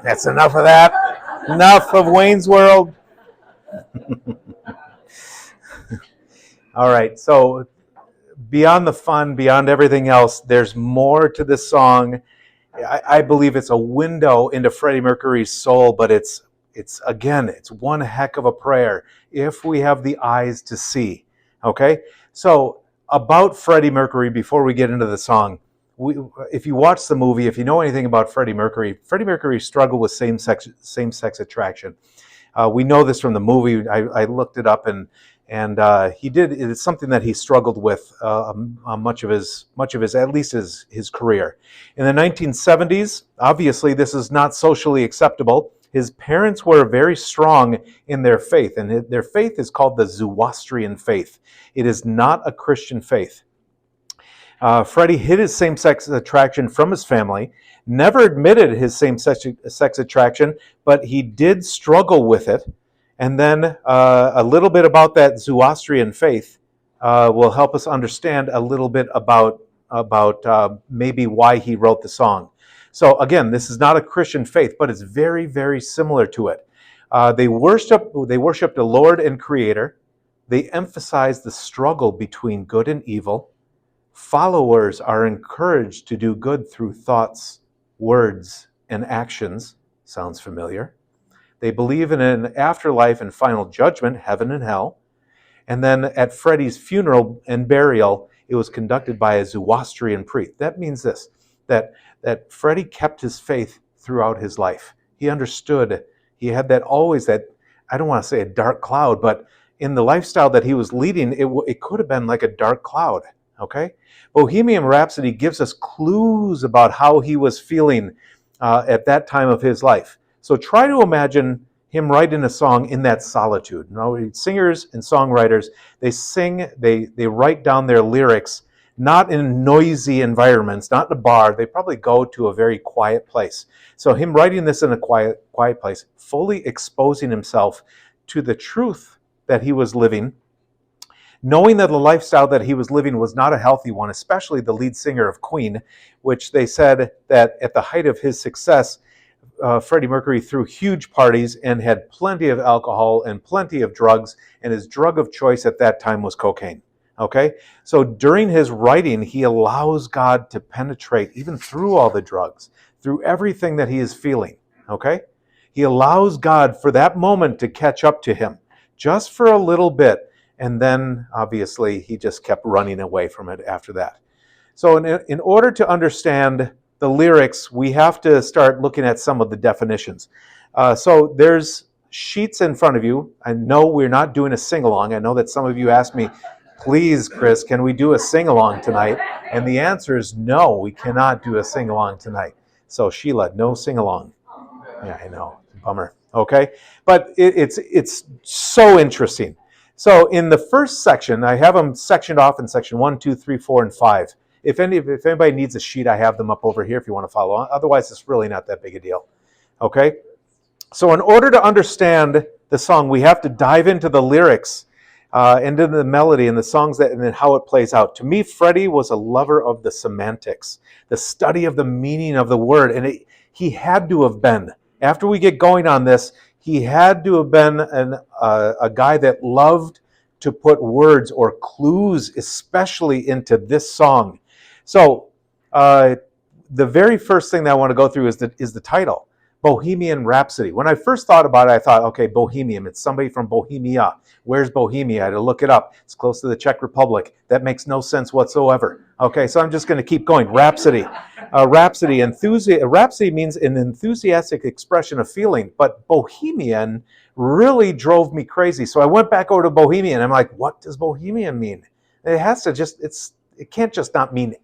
That's enough of that. Enough of Wayne's World. All right, so beyond the fun, beyond everything else, there's more to this song. I believe it's a window into Freddie Mercury's soul, but it's one heck of a prayer if we have the eyes to see. Okay, so about Freddie Mercury, before we get into the song, if you watch the movie, if you know anything about Freddie Mercury struggled with same-sex attraction. We know this from the movie. I looked it up, and he did. It's something that he struggled with much of his at least his career. In the 1970s, obviously this is not socially acceptable. His parents were very strong in their faith, and their faith is called the Zoroastrian faith. It is not a Christian faith. Freddie hid his same-sex attraction from his family, never admitted his same-sex attraction, but he did struggle with it. And then a little bit about that Zoroastrian faith will help us understand a little bit about maybe why he wrote the song. So again, this is not a Christian faith, but it's very, very similar to it. They worshiped the Lord and Creator. They emphasized the struggle between good and evil. Followers are encouraged to do good through thoughts, words, and actions. Sounds familiar. They believe in an afterlife and final judgment, heaven and hell. And then at Freddie's funeral and burial, it was conducted by a Zoroastrian priest. That means this, that Freddie kept his faith throughout his life. He understood, he had always that, I don't want to say a dark cloud, but in the lifestyle that he was leading, it could have been like a dark cloud, okay? Bohemian Rhapsody gives us clues about how he was feeling at that time of his life. So try to imagine him writing a song in that solitude. Singers and songwriters, they sing, they write down their lyrics, not in noisy environments, not in a bar. They probably go to a very quiet place. So him writing this in a quiet place, fully exposing himself to the truth that he was living, knowing that the lifestyle that he was living was not a healthy one, especially the lead singer of Queen, which they said that at the height of his success, Freddie Mercury threw huge parties and had plenty of alcohol and plenty of drugs, and his drug of choice at that time was cocaine. Okay? So during his writing, he allows God to penetrate even through all the drugs, through everything that he is feeling. Okay? He allows God for that moment to catch up to him, just for a little bit, and then obviously he just kept running away from it after that. So in order to understand the lyrics, we have to start looking at some of the definitions. So there's sheets in front of you. I know we're not doing a sing-along. I know that some of you asked me, please, Chris, can we do a sing-along tonight? And the answer is no, we cannot do a sing-along tonight. So Sheila, no sing-along. Yeah, I know, bummer. Okay, but it's so interesting. So in the first section, I have them sectioned off in section 1, 2, 3, 4, and 5. If anybody needs a sheet, I have them up over here if you want to follow on. Otherwise, it's really not that big a deal. Okay? So in order to understand the song, we have to dive into the lyrics, into the melody and the songs and then how it plays out. To me, Freddie was a lover of the semantics, the study of the meaning of the word. And he had to have been. After we get going on this, he had to have been a guy that loved to put words or clues, especially into this song. So the very first thing that I want to go through is the title, Bohemian Rhapsody. When I first thought about it, I thought, okay, Bohemian, it's somebody from Bohemia. Where's Bohemia? I had to look it up. It's close to the Czech Republic. That makes no sense whatsoever. Okay, so I'm just going to keep going. Rhapsody. Rhapsody means an enthusiastic expression of feeling, but Bohemian really drove me crazy. So I went back over to Bohemian. I'm like, what does Bohemian mean? It has to it can't just not mean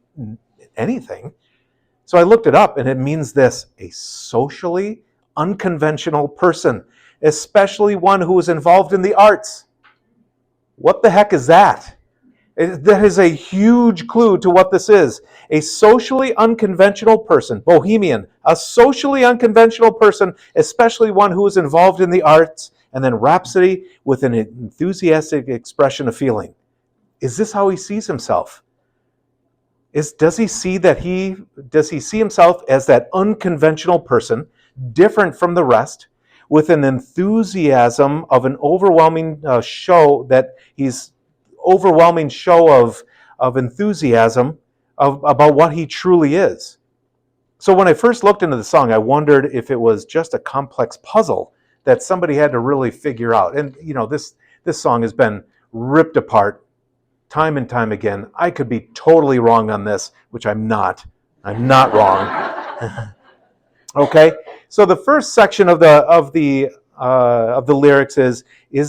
anything. So I looked it up, and it means this: a socially unconventional person, especially one who is involved in the arts. What the heck is that? That is a huge clue to what this is. A socially unconventional person, Bohemian, a socially unconventional person, especially one who is involved in the arts, and then Rhapsody with an enthusiastic expression of feeling. Is this how he sees himself? Does he see himself as that unconventional person, different from the rest, with an enthusiasm of an overwhelming overwhelming show of enthusiasm about what he truly is? So when I first looked into the song, I wondered if it was just a complex puzzle that somebody had to really figure out. And this song has been ripped apart time and time again. I could be totally wrong on this, which I'm not. I'm not wrong. Okay, so the first section of the lyrics is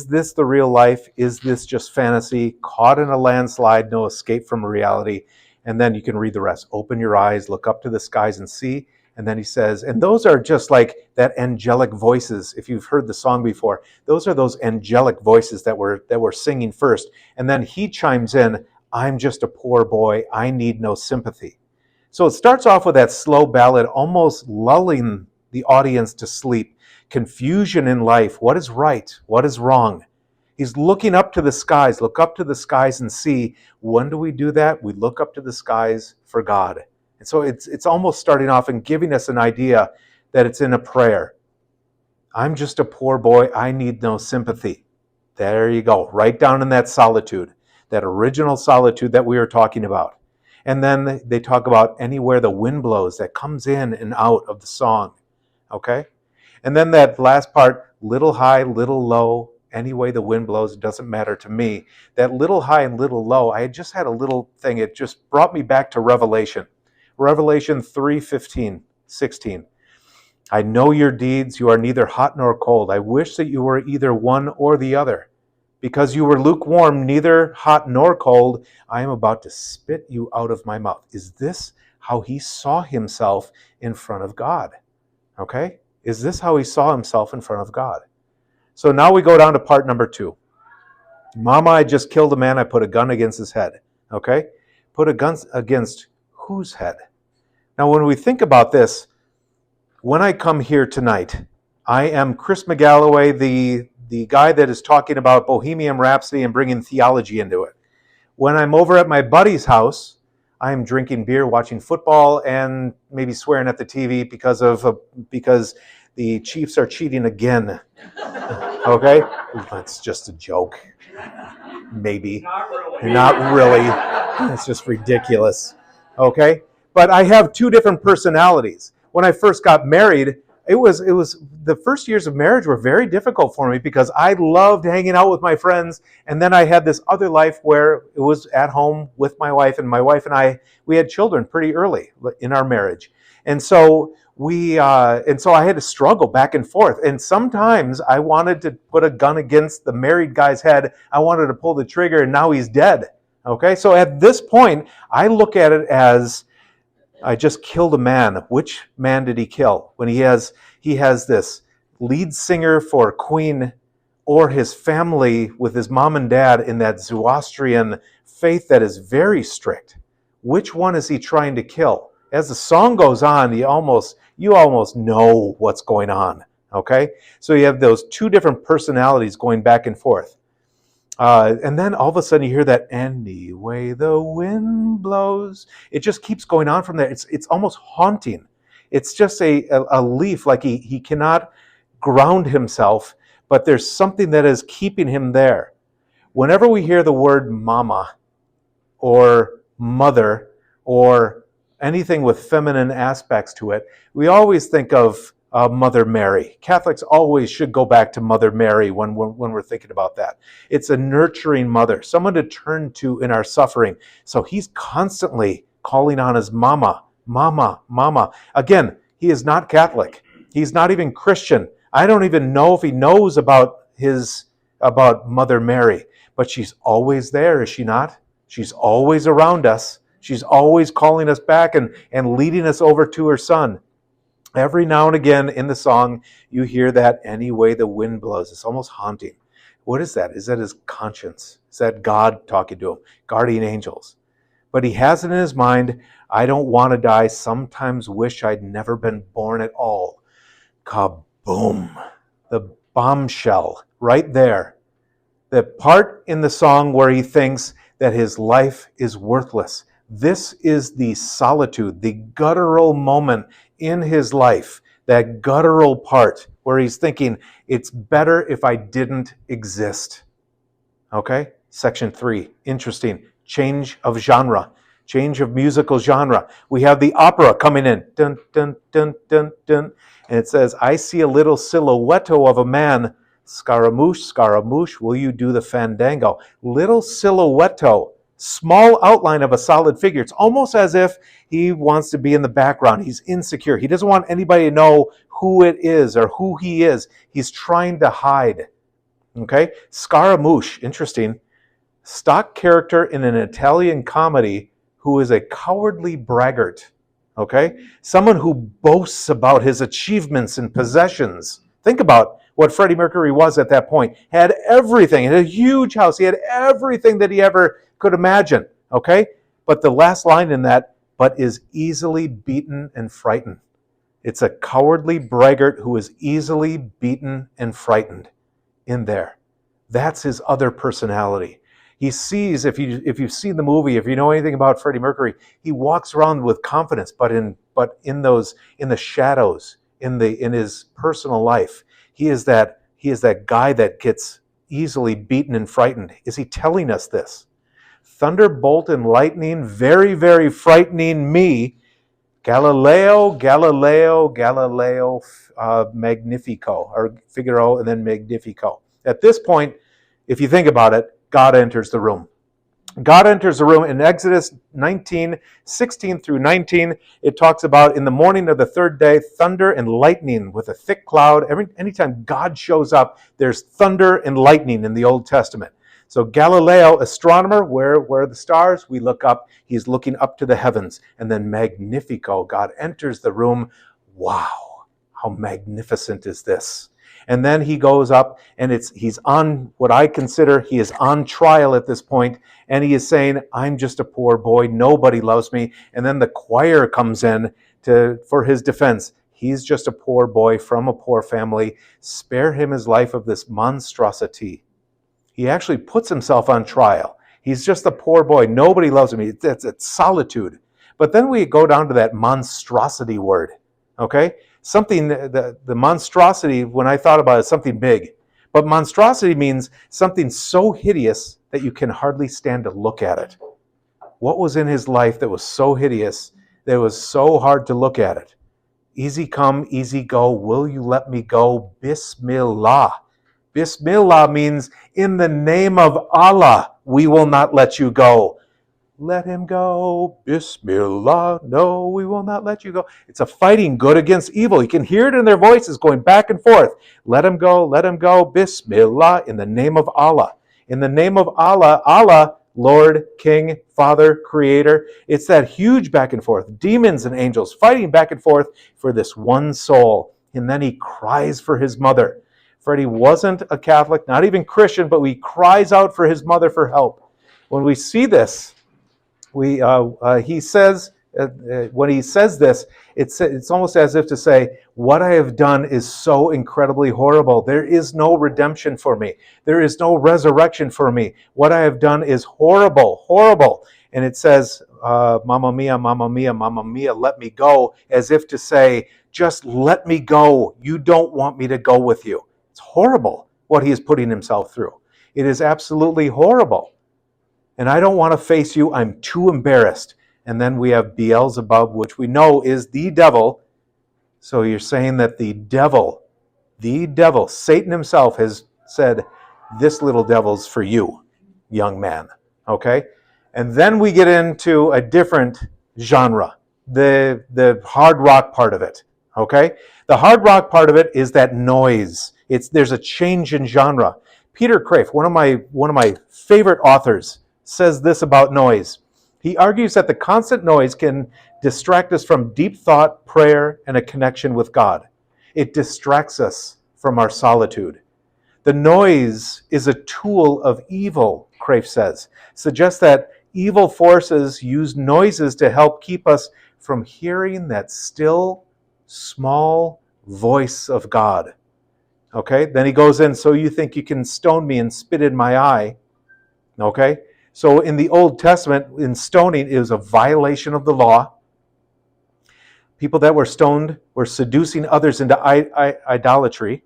this the real life? Is this just fantasy? Caught in a landslide, no escape from reality. And then you can read the rest. Open your eyes, look up to the skies and see. And then he says, and those are just like that angelic voices. If you've heard the song before, those are those angelic voices that were singing first. And then he chimes in, I'm just a poor boy, I need no sympathy. So it starts off with that slow ballad, almost lulling the audience to sleep. Confusion in life, what is right, what is wrong? He's looking up to the skies. Look up to the skies and see. When do we do that? We look up to the skies for God. And so it's almost starting off and giving us an idea that it's in a prayer. I'm just a poor boy. I need no sympathy. There you go. Right down in that solitude, that original solitude that we were talking about. And then they talk about anywhere the wind blows, that comes in and out of the song. Okay? And then that last part, little high, little low, any way the wind blows, it doesn't matter to me. That little high and little low, I had just had a little thing. It just brought me back to Revelation. Revelation 3:15, 16. I know your deeds. You are neither hot nor cold. I wish that you were either one or the other. Because you were lukewarm, neither hot nor cold, I am about to spit you out of my mouth. Is this how he saw himself in front of God? Okay? Is this how he saw himself in front of God? So now we go down to part number 2. Mama, I just killed a man. I put a gun against his head. Okay? Put a gun against whose head? Now, when we think about this, when I come here tonight, I am Chris McGalloway, the guy that is talking about Bohemian Rhapsody and bringing theology into it. When I'm over at my buddy's house, I am drinking beer, watching football, and maybe swearing at the TV because the Chiefs are cheating again. Okay? That's just a joke. Maybe. Not really. It's just ridiculous. Okay? But I have 2 different personalities. When I first got married, it was the first years of marriage were very difficult for me because I loved hanging out with my friends, and then I had this other life where it was at home with my wife, and my wife and I, we had children pretty early in our marriage. And so I had to struggle back and forth. And sometimes I wanted to put a gun against the married guy's head. I wanted to pull the trigger, and now he's dead. Okay? So at this point, I look at it as I just killed a man. Which man did he kill? When he has this lead singer for Queen, or his family with his mom and dad in that Zoroastrian faith that is very strict. Which one is he trying to kill? As the song goes on, you almost know what's going on. Okay? So you have those 2 different personalities going back and forth. And then all of a sudden you hear that anyway the wind blows. It just keeps going on from there. It's almost haunting. It's just a leaf, like he cannot ground himself, but there's something that is keeping him there. Whenever we hear the word mama or mother or anything with feminine aspects to it, we always think of Mother Mary. Catholics always should go back to Mother Mary when we're thinking about that. It's a nurturing mother, someone to turn to in our suffering. So he's constantly calling on his mama, mama, mama. Again, he is not Catholic. He's not even Christian. I don't even know if he knows about Mother Mary, but she's always there, is she not? She's always around us. She's always calling us back and leading us over to her son. Every now and again in the song, you hear that any way the wind blows. It's almost haunting. What is that? Is that his conscience? Is that God talking to him? Guardian angels. But he has it in his mind, I don't want to die. Sometimes wish I'd never been born at all. Kaboom. The bombshell right there. The part in the song where he thinks that his life is worthless. This is the solitude, the guttural moment in his life, that guttural part where he's thinking, it's better if I didn't exist. Okay? Section 3, interesting. Change of genre, change of musical genre. We have the opera coming in. Dun, dun, dun, dun, dun. And it says, I see a little silhouette of a man. Scaramouche, Scaramouche, will you do the fandango? Little silhouette, small outline of a solid figure. It's almost as if he wants to be in the background. He's insecure. He doesn't want anybody to know who it is or who he is. He's trying to hide. Okay? Scaramouche, interesting. Stock character in an Italian comedy who is a cowardly braggart. Okay? Someone who boasts about his achievements and possessions. Think about what Freddie Mercury was at that point. Had everything. He had a huge house. He had everything that he ever could imagine. Okay? But the last line in that, but is easily beaten and frightened. It's a cowardly braggart who is easily beaten and frightened in there. That's his other personality. He sees, if you've seen the movie, if you know anything about Freddie Mercury, he walks around with confidence, but in the shadows, in his personal life, he is that guy that gets easily beaten and frightened. Is he telling us this? Thunderbolt and lightning, very, very frightening me. Galileo, Magnifico, or Figaro, and then Magnifico. At this point, if you think about it, God enters the room. God enters the room in Exodus 19, 16 through 19. It talks about in the morning of the third day, thunder and lightning with a thick cloud. Anytime God shows up, there's thunder and lightning in the Old Testament. So Galileo, astronomer, where are the stars? We look up. He's looking up to the heavens. And then Magnifico, God enters the room. Wow, how magnificent is this? And then he goes up, and he's on what I consider he is on trial at this point, and he is saying, I'm just a poor boy, nobody loves me. And then the choir comes in for his defense. He's just a poor boy from a poor family. Spare him his life of this monstrosity. He actually puts himself on trial. He's just a poor boy, nobody loves him. It's solitude. But then we go down to that monstrosity word, okay? Something, the monstrosity, when I thought about it, is something big. But monstrosity means something so hideous that you can hardly stand to look at it. What was in his life that was so hideous that it was so hard to look at it? Easy come, easy go. Will you let me go? Bismillah. Bismillah means in the name of Allah, we will not let you go. Let him go. Bismillah. No, we will not let you go. It's a fighting good against evil. You can hear it in their voices going back and forth. Let him go. Let him go. Bismillah. In the name of Allah. In the name of Allah. Allah, Lord, King, Father, Creator. It's that huge back and forth. Demons and angels fighting back and forth for this one soul. And then he cries for his mother. Freddie wasn't a Catholic, not even Christian, but he cries out for his mother for help. When we see this, he says, when he says this, it's almost as if to say, what I have done is so incredibly horrible. There is no redemption for me. There is no resurrection for me. What I have done is horrible, horrible. And it says, Mamma mia, mamma mia, mamma mia, let me go, as if to say, just let me go. You don't want me to go with you. It's horrible what he is putting himself through. It is absolutely horrible. And I don't want to face you. I'm too embarrassed. And then we have Beelzebub, which we know is the devil. So you're saying that the devil, Satan himself has said, this little devil's for you, young man. Okay? And then we get into a different genre, the hard rock part of it. Okay? The hard rock part of it is that noise. There's a change in genre. Peter Crave, one of my favorite authors, says this about noise. He argues that the constant noise can distract us from deep thought, prayer, and a connection with God. It distracts us from our solitude. The noise is a tool of evil, Crave says, suggests that evil forces use noises to help keep us from hearing that still, small voice of God. Okay, then he goes in, so you think you can stone me and spit in my eye. Okay, so in the Old Testament, in stoning, it was a violation of the law. People that were stoned were seducing others into idolatry,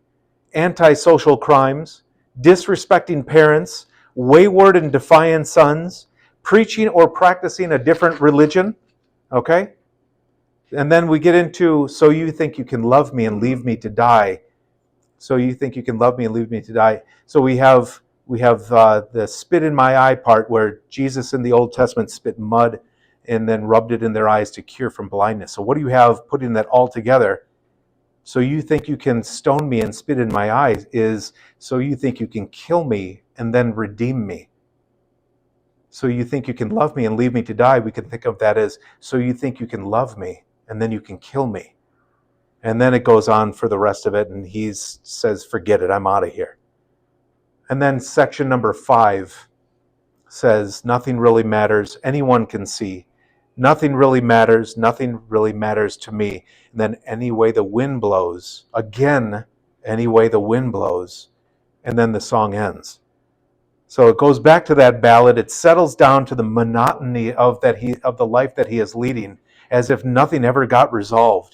antisocial crimes, disrespecting parents, wayward and defiant sons, preaching or practicing a different religion. Okay, and then we get into, so you think you can love me and leave me to die. So you think you can love me and leave me to die. So we have the spit in my eye part, where Jesus in the Old Testament spit mud and then rubbed it in their eyes to cure from blindness. So what do you have putting that all together? So you think you can stone me and spit in my eyes is, so you think you can kill me and then redeem me. So you think you can love me and leave me to die. We can think of that as, so you think you can love me and then you can kill me. And then it goes on for the rest of it, and he says, forget it, I'm out of here. And then section number 5 says, nothing really matters, anyone can see. Nothing really matters to me. And then any way the wind blows, again, any way the wind blows, and then the song ends. So it goes back to that ballad. It settles down to the monotony of the life that he is leading, as if nothing ever got resolved.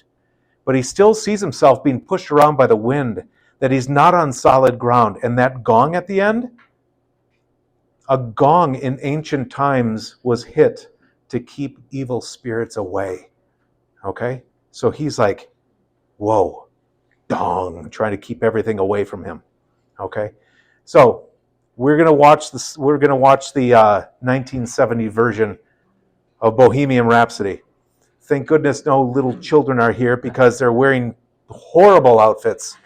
But he still sees himself being pushed around by the wind, that he's not on solid ground. And that gong at the end, a gong in ancient times was hit to keep evil spirits away. Okay? So he's like, whoa, dong, trying to keep everything away from him. Okay? So we're gonna watch the 1970 version of Bohemian Rhapsody. Thank goodness no little children are here, because they're wearing horrible outfits.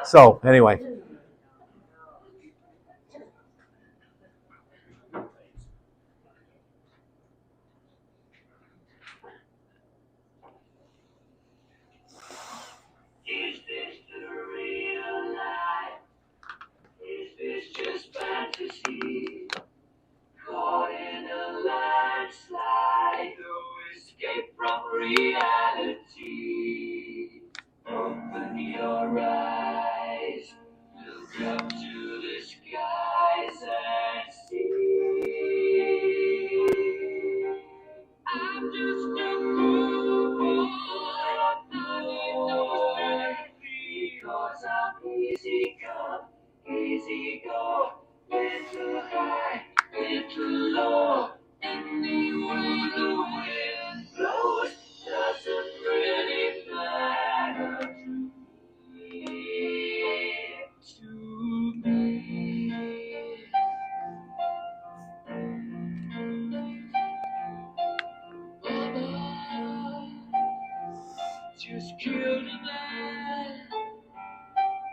So, anyway. Is this the real life? Is this just fantasy? Caught in a landslide, no escape from reality. Open your eyes, look up to the skies and see. I'm just a fool boy, not in no sympathy, 'cause I'm easy come, easy go, little high, little low. Anyway the wind blows doesn't really matter to me. Mama just killed a man,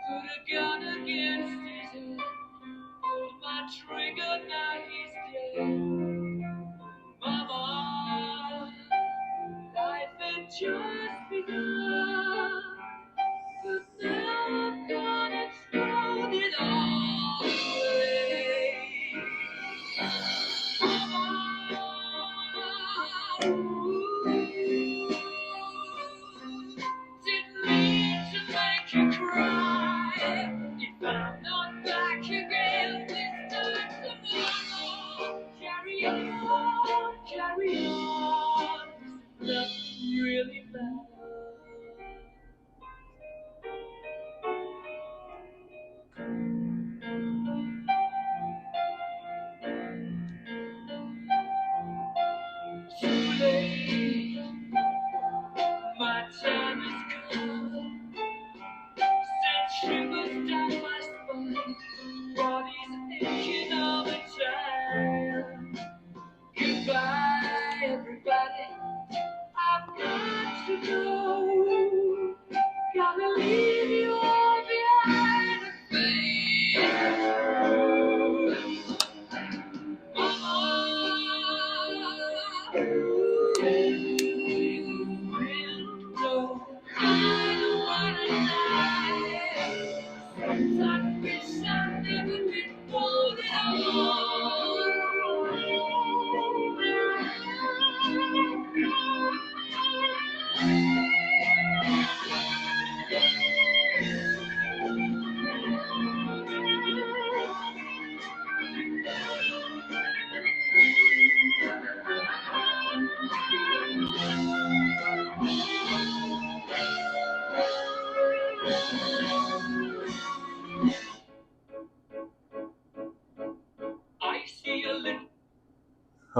put a gun against his head, pulled my trigger, now he's dead. Mama, life had just begun, but now I'm gonna throw it all away. Mama, didn't mean to make you cry. If I'm not back again this time tomorrow, carry on, carry on. Nothing really matters. Too late, my time is come. Sent shivers down my spine, body's aching all the time. Goodbye, everybody, I've got to go. Gotta leave you all behind and fade.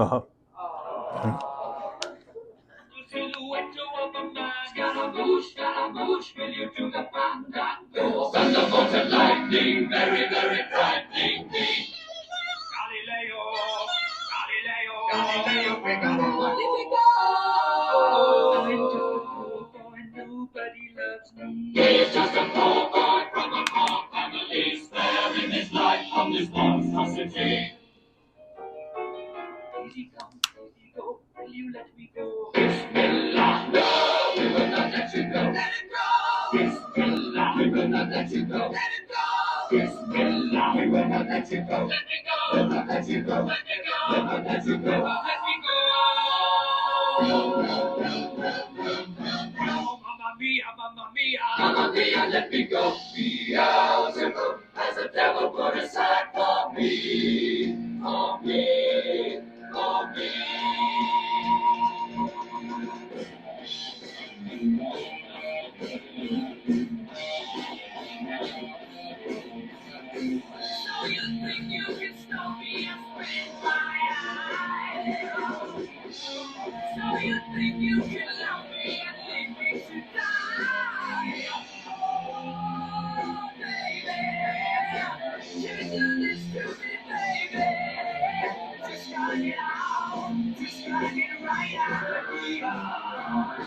Uh-huh. Silhouette of a man. Scaramouche, will you do the fandango? Thunderbolt and lightning, very, very frightening me. Galileo, we got a Magnifico! I'm just a poor boy, nobody loves me. He's just a poor boy from a poor family, sparing his life from this monstrosity. Easy come, easy go, will you let me go? Bismillah, no, we will not let you go. Let it go! Bismillah, we will not let you go. Let it go! Bismillah, we will not let you go. Let me go! We'll not let you go. Let me go! We'll not let you go. Let me go! Mamma mia, mamma mia, mamma mia, let me go. Beelzebub has a devil put aside for me, for me, for me. So you think you can stop me and split my eyes? So you think you can love me and leave me to die? Oh, baby, you do this to me, baby. Just cut it out, just cut it right out.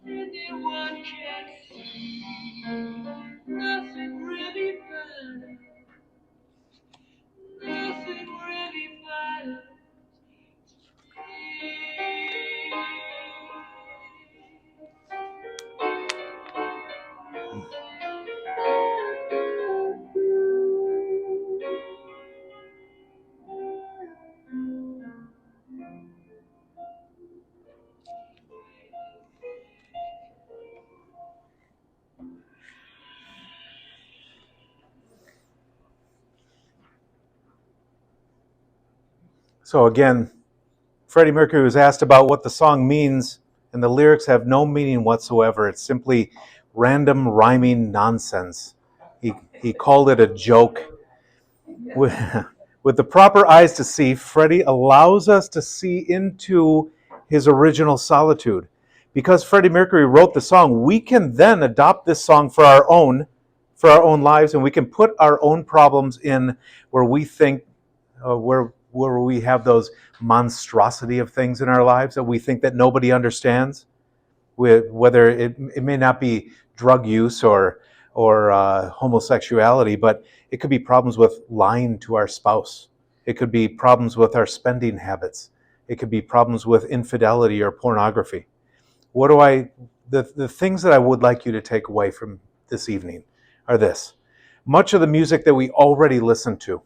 Anyone can see nothing really matters. Nothing really matters. So again, Freddie Mercury was asked about what the song means, and the lyrics have no meaning whatsoever. It's simply random rhyming nonsense. He called it a joke. With the proper eyes to see, Freddie allows us to see into his original solitude. Because Freddie Mercury wrote the song, we can then adopt this song for our own lives, and we can put our own problems in where we think, where we have those monstrosity of things in our lives that we think that nobody understands. Whether it may not be drug use or homosexuality, but it could be problems with lying to our spouse. It could be problems with our spending habits. It could be problems with infidelity or pornography. The things that I would like you to take away from this evening are this. Much of the music that we already listen to,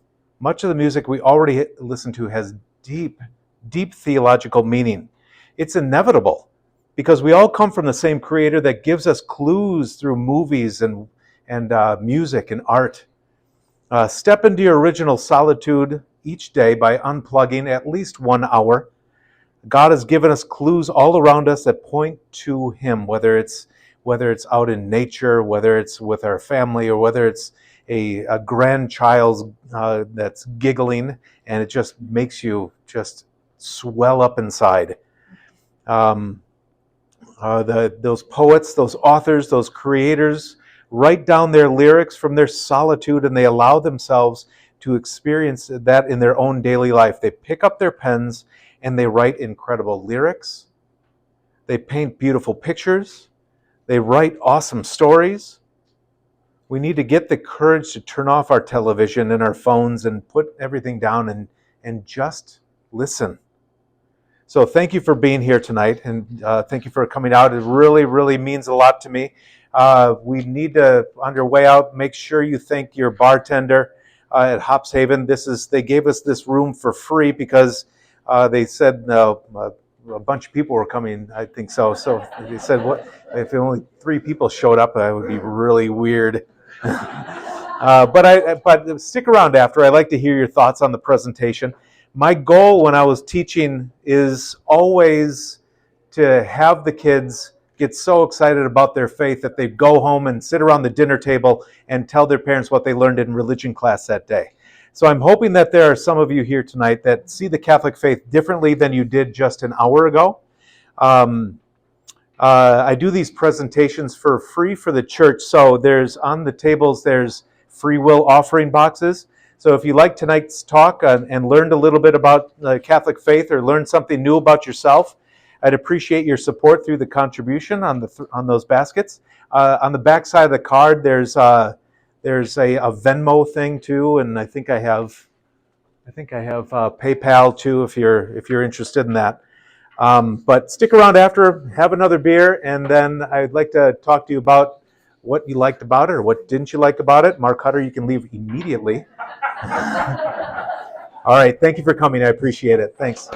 has deep, deep theological meaning. It's inevitable because we all come from the same creator that gives us clues through movies and music and art. Step into your original solitude each day by unplugging at least 1 hour. God has given us clues all around us that point to Him, whether it's out in nature, whether it's with our family, or whether it's a grandchild that's giggling, and it just makes you just swell up inside. Those poets, those authors, those creators write down their lyrics from their solitude, and they allow themselves to experience that in their own daily life. They pick up their pens and they write incredible lyrics. They paint beautiful pictures. They write awesome stories. We need to get the courage to turn off our television and our phones and put everything down and just listen. So thank you for being here tonight, and thank you for coming out. It really, really means a lot to me. We need to, on your way out, make sure you thank your bartender at Hops Haven. They gave us this room for free because they said a bunch of people were coming, I think so. So they said, what if only 3 people showed up? That would be really weird. But stick around after. I'd like to hear your thoughts on the presentation. My goal when I was teaching is always to have the kids get so excited about their faith that they go home and sit around the dinner table and tell their parents what they learned in religion class that day. So I'm hoping that there are some of you here tonight that see the Catholic faith differently than you did just an hour ago. I do these presentations for free for the church. So there's on the tables, there's free will offering boxes. So if you like tonight's talk and learned a little bit about the Catholic faith or learned something new about yourself, I'd appreciate your support through the contribution on those baskets. On the back side of the card, there's a Venmo thing too, and I think I have PayPal too if you're interested in that. But stick around after, have another beer, and then I'd like to talk to you about what you liked about it or what didn't you like about it. Mark Hutter, you can leave immediately. All right, thank you for coming. I appreciate it. Thanks.